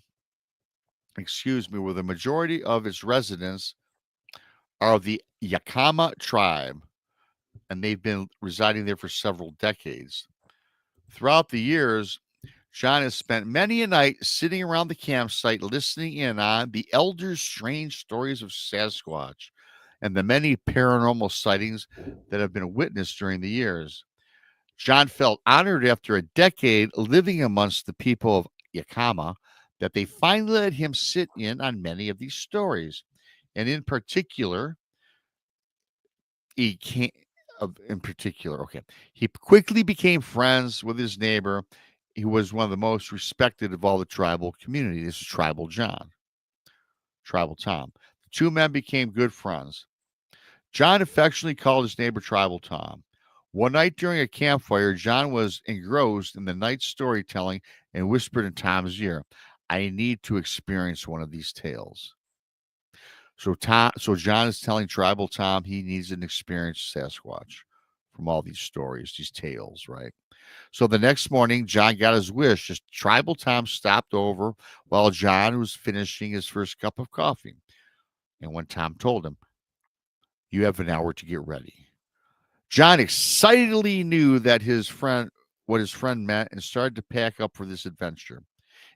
of its residents are of the Yakama tribe, and they've been residing there for several decades. Throughout the years, John has spent many a night sitting around the campsite listening in on the elders' strange stories of Sasquatch and the many paranormal sightings that have been witnessed during the years. John felt honored after a decade living amongst the people of Yakama that they finally let him sit in on many of these stories. And in particular, he quickly became friends with his neighbor. He was one of the most respected of all the tribal community. This is Tribal Tom. The two men became good friends. John affectionately called his neighbor Tribal Tom. One night during a campfire, John was engrossed in the night storytelling and whispered in Tom's ear, I need to experience one of these tales. So John is telling Tribal Tom he needs an experienced Sasquatch from all these stories, these tales, right? So the next morning, John got his wish. Just Tribal Tom stopped over while John was finishing his first cup of coffee. And when Tom told him, "You have an hour to get ready," John excitedly knew that what his friend meant, and started to pack up for this adventure.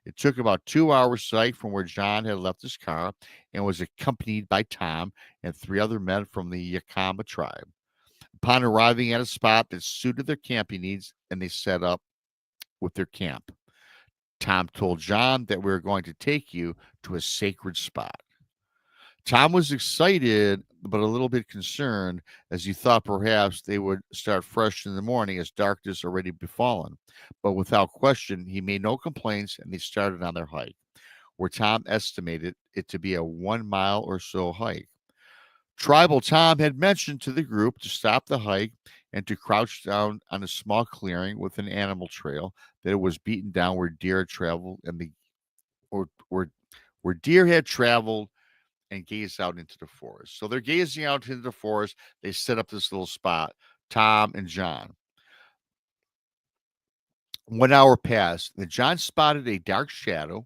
It took about 2 hours' sight from where John had left his car, and was accompanied by Tom and three other men from the Yakama tribe. Upon arriving at a spot that suited their camping needs, and they set up with their camp, Tom told John that we were going to take you to a sacred spot. Tom was excited, but a little bit concerned, as he thought perhaps they would start fresh in the morning as darkness already befallen. But without question, he made no complaints, and they started on their hike, where Tom estimated it to be a 1 mile or so hike. Tribal Tom had mentioned to the group to stop the hike and to crouch down on a small clearing with an animal trail that was beaten down where deer had traveled, or where deer had traveled, and gaze out into the forest. So they're gazing out into the forest. They set up this little spot, Tom and John. 1 hour passed, and John spotted a dark shadow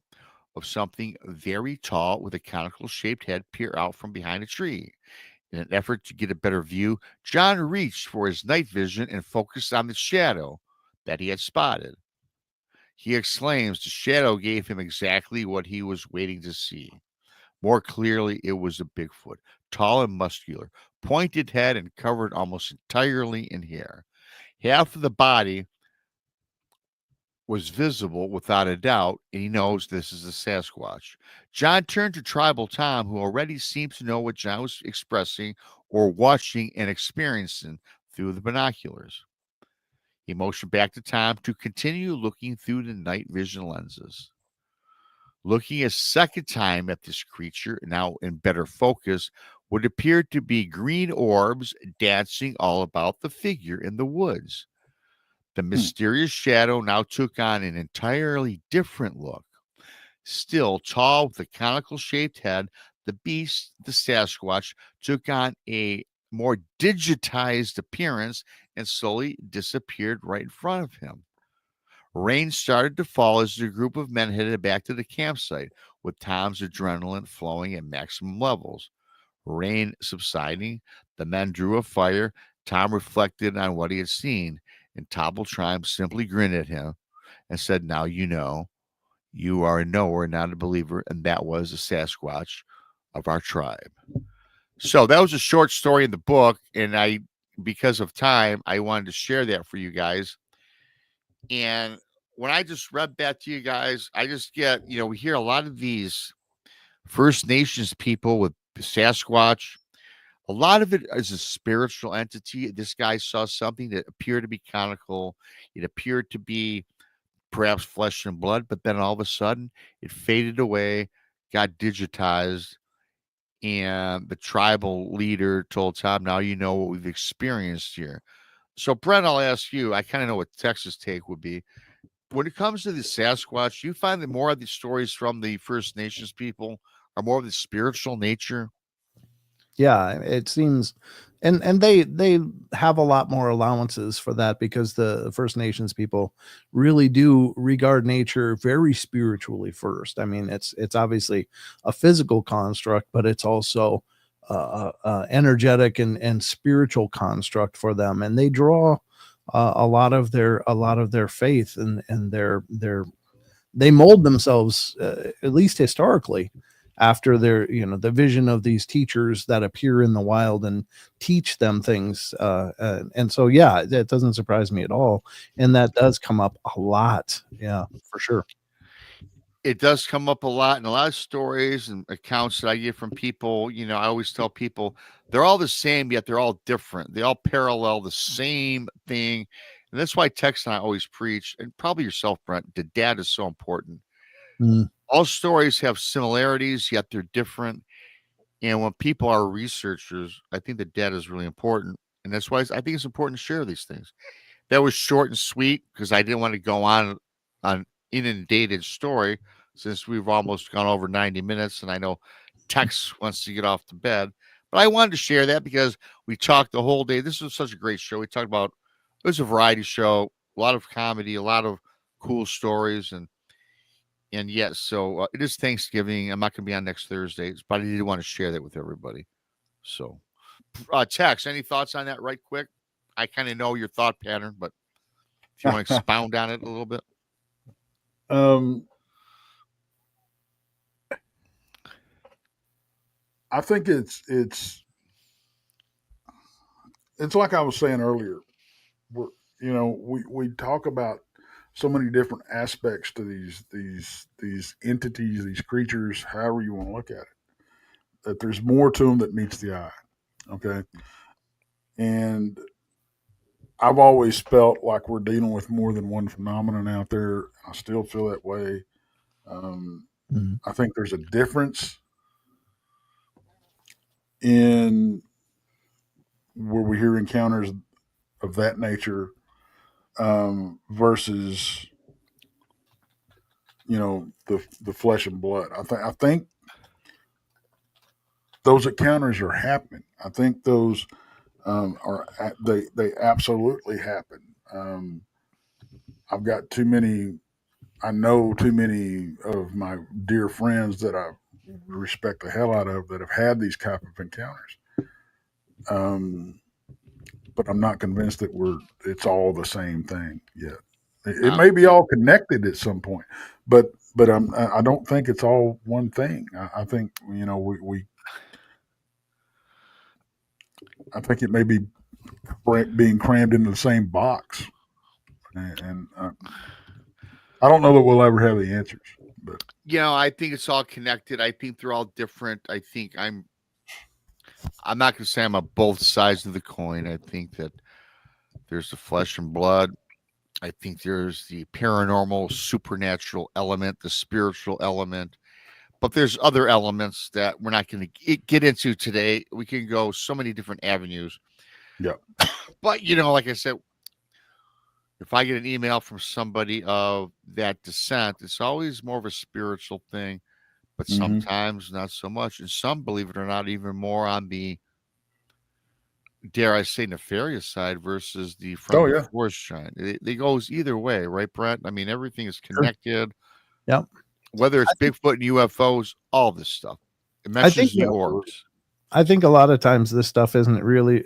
of something very tall with a conical shaped head peer out from behind a tree. In an effort to get a better view, John reached for his night vision and focused on the shadow that he had spotted. He exclaims the shadow gave him exactly what he was waiting to see. More clearly, it was a Bigfoot, tall and muscular, pointed head, and covered almost entirely in hair. Half of the body was visible without a doubt, and he knows this is a Sasquatch. John turned to Tribal Tom, who already seemed to know what John was expressing or watching and experiencing through the binoculars. He motioned back to Tom to continue looking through the night vision lenses. Looking a second time at this creature, now in better focus, would appear to be green orbs dancing all about the figure in the woods. The mysterious shadow now took on an entirely different look. Still tall with a conical shaped head, the beast, the Sasquatch, took on a more digitized appearance and slowly disappeared right in front of him. Rain started to fall as the group of men headed back to the campsite, with Tom's adrenaline flowing at maximum levels. Rain subsiding, the men drew a fire. Tom reflected on what he had seen, and Tobble Tribe simply grinned at him and said, "Now you know. You are a knower, not a believer," and that was the Sasquatch of our tribe. So that was a short story in the book, and because of time, I wanted to share that for you guys. And when I just read that to you guys, I just get, we hear a lot of these First Nations people with Sasquatch. A lot of it is a spiritual entity. This guy saw something that appeared to be conical. It appeared to be perhaps flesh and blood, but then all of a sudden it faded away, got digitized, and the tribal leader told Tom, "Now you know what we've experienced here." So, Brent, I'll ask you, I kind of know what Texas take would be. When it comes to the Sasquatch, you find that more of the stories from the First Nations people are more of the spiritual nature? Yeah, it seems, and they have a lot more allowances for that, because the First Nations people really do regard nature very spiritually first. I mean, it's obviously a physical construct, but it's also energetic and spiritual construct for them, and they draw a lot of their faith, and they mold themselves, at least historically, after the vision of these teachers that appear in the wild and teach them things. And so, yeah, that doesn't surprise me at all. And that does come up a lot. Yeah, for sure. It does come up a lot in a lot of stories and accounts that I get from people. I always tell people they're all the same, yet they're all different. They all parallel the same thing. And that's why Tex and I always preach, and probably yourself, Brent, the data is so important. Mm. All stories have similarities, yet they're different. And when people are researchers, I think the data is really important. And that's why I think it's important to share these things. That was short and sweet because I didn't want to go on inundated story. since we've almost gone over 90 minutes, and I know Tex wants to get off to bed. But I wanted to share that because we talked the whole day. This was such a great show. We talked about, it was a variety show, a lot of comedy, a lot of cool stories, and yes, so it is Thanksgiving. I'm not going to be on next Thursday, but I did want to share that with everybody. So, Tex, any thoughts on that, right quick? I kind of know your thought pattern, but if you want to expound on it a little bit. I think it's like I was saying earlier. We talk about so many different aspects to these entities, these creatures, however you want to look at it. That there's more to them that meets the eye. Okay, and I've always felt like we're dealing with more than one phenomenon out there. I still feel that way. I think there's a difference in where we hear encounters of that nature versus the flesh and blood. I think those encounters are happening. I think those they absolutely happen. I've got too many. I know too many of my dear friends that I respect the hell out of that have had these type of encounters. But I'm not convinced that it's all the same thing yet. It may be all connected at some point, but I don't think it's all one thing. I think I think it may be being crammed into the same box, and I don't know that we'll ever have the answers. But I think it's all connected. I think they're all different. I think I'm not going to say I'm on both sides of the coin. I think that there's the flesh and blood. I think there's the paranormal, supernatural element, the spiritual element, but there's other elements that we're not going to get into today. We can go so many different avenues. Yeah. But, like I said, if I get an email from somebody of that descent, it's always more of a spiritual thing, but sometimes not so much. And some, believe it or not, even more on the, dare I say, nefarious side versus the from the forest side. It goes either way, right, Brent? I mean, everything is connected. Yep. Whether it's Bigfoot and UFOs, all this stuff. It mentions the orbs. I think a lot of times this stuff isn't really,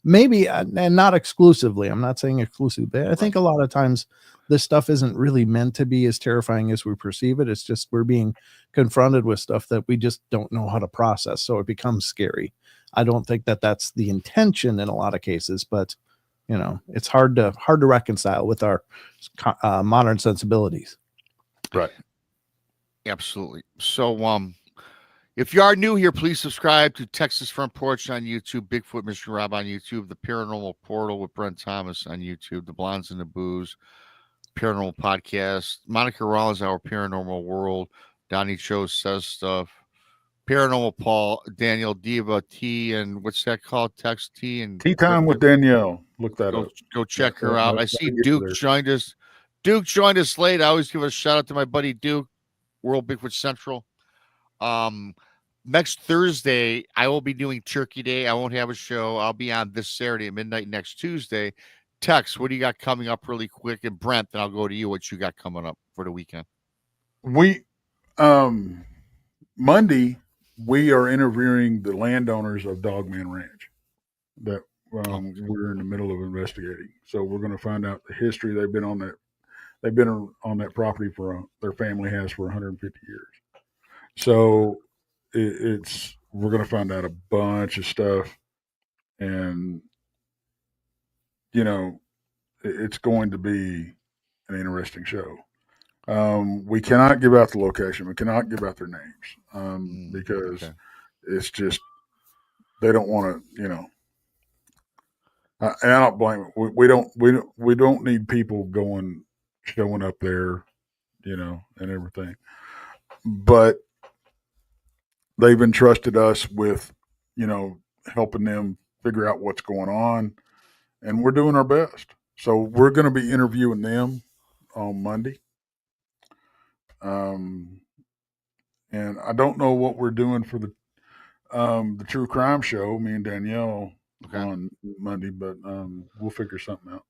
maybe, and not exclusively. I'm not saying exclusive, but I think a lot of times this stuff isn't really meant to be as terrifying as we perceive it. It's just we're being confronted with stuff that we just don't know how to process, so it becomes scary. I don't think that that's the intention in a lot of cases, but it's hard to reconcile with our modern sensibilities. Right. Absolutely. So, if you are new here, please subscribe to Texas Front Porch on YouTube, Bigfoot Mr. Rob on YouTube, the Paranormal Portal with Brent Thomas on YouTube, the Blondes and the Booze Paranormal Podcast, Monica Rollins, Our Paranormal World, Donnie Cho Says Stuff, Paranormal Paul, Daniel Diva T, and what's that called? Text T and Tea Time with Danielle. Look that up. Go check her out. I see Duke joined us. Duke joined us late. I always give a shout out to my buddy Duke, World Bigfoot Central. Next Thursday, I will be doing Turkey Day. I won't have a show. I'll be on this Saturday at midnight next Tuesday. Tex, what do you got coming up really quick? And Brent, then I'll go to you. What you got coming up for the weekend? Monday, we are interviewing the landowners of Dogman Ranch that we're in the middle of investigating. So we're going to find out the history. They've been on that property their family has for 150 years. So we're going to find out a bunch of stuff, and it's going to be an interesting show. We cannot give out the location. We cannot give out their names because it's just they don't want to. And I don't blame them. We don't need people showing up there, and everything. But they've entrusted us with, helping them figure out what's going on, and we're doing our best. So we're going to be interviewing them on Monday. and I don't know what we're doing for the true crime show. Me and Danielle on Monday, but we'll figure something out.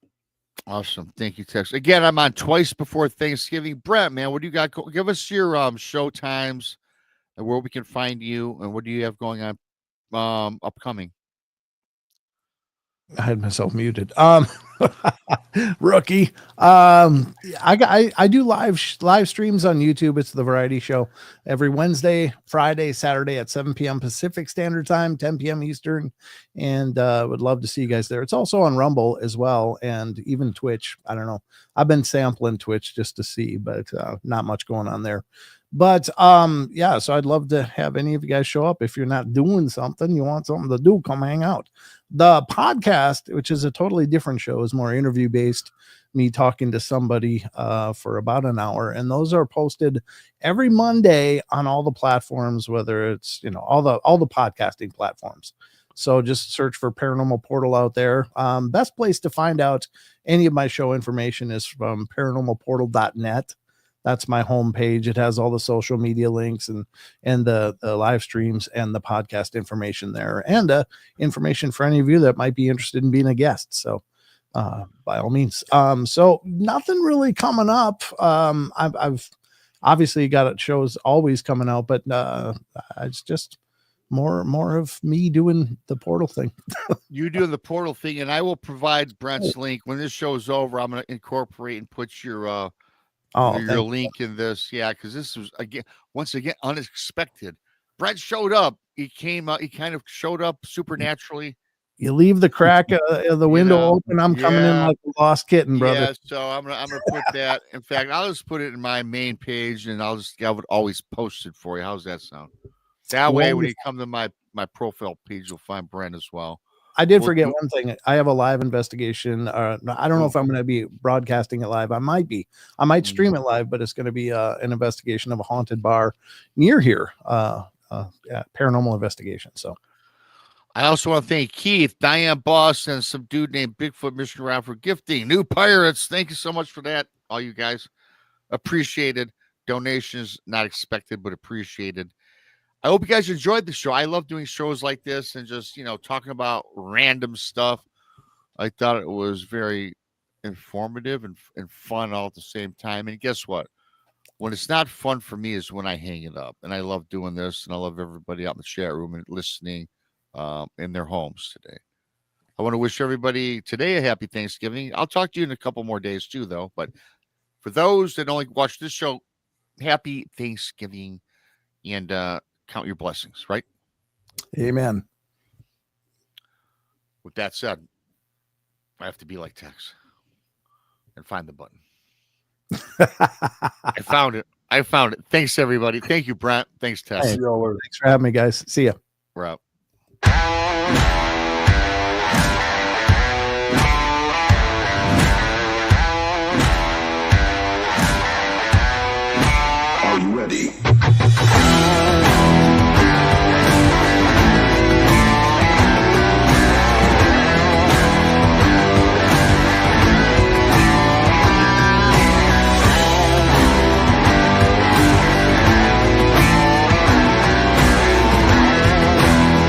Awesome. Thank you, Tex. Again, I'm on twice before Thanksgiving. Brent, man, what do you got? Give us your show times and where we can find you, and what do you have going on upcoming? I had myself muted. Rookie. I do live streams on YouTube. It's the variety show every Wednesday, Friday, Saturday at 7 p.m. Pacific Standard Time, 10 p.m. Eastern, and would love to see you guys there. It's also on Rumble as well, and even Twitch. I don't know. I've been sampling Twitch just to see, but not much going on there. But yeah, so I'd love to have any of you guys show up. If you're not doing something, you want something to do, come hang out. The podcast, which is a totally different show, is more interview based, me talking to somebody for about an hour, and those are posted every Monday on all the platforms, whether it's all the podcasting platforms. So just search for Paranormal Portal out there. Best place to find out any of my show information is from paranormalportal.net. That's my homepage. It has all the social media links and the live streams and the podcast information there, and information for any of you that might be interested in being a guest. So by all means. So nothing really coming up. I've obviously got shows always coming out, but it's just more of me doing the portal thing. You doing the portal thing, and I will provide Brent's link when this show's over. I'm going to incorporate and put your link in this. Yeah, because this was once again unexpected. Brent showed up. He came out. He kind of showed up supernaturally. You leave the crack of the window open. I'm coming in like a lost kitten, brother. Yeah, so I'm gonna put that. In fact, I'll just put it in my main page, and I would always post it for you. How's that sound? That way, when you come to my profile page, you'll find Brent as well. I did forget one thing. I have a live investigation. I don't know if I'm going to be broadcasting it live. I might be. I might stream it live, but it's going to be an investigation of a haunted bar near here. Paranormal investigation. So I also want to thank Keith, Diane Boss, and some dude named Bigfoot Mission Round for gifting new pirates. Thank you so much for that, all you guys. Appreciated. Donations not expected, but appreciated. I hope you guys enjoyed the show. I love doing shows like this and just, talking about random stuff. I thought it was very informative and fun all at the same time. And guess what? When it's not fun for me is when I hang it up. And I love doing this, and I love everybody out in the chat room and listening in their homes today. I want to wish everybody today a happy Thanksgiving. I'll talk to you in a couple more days too, though. But for those that only watch this show, happy Thanksgiving, and count your blessings, right? Amen. With that said, I have to be like Tex and find the button. I found it. Thanks, everybody. Thank you, Brent. Thanks, Tex. Thanks for having me, guys. See ya. We're out.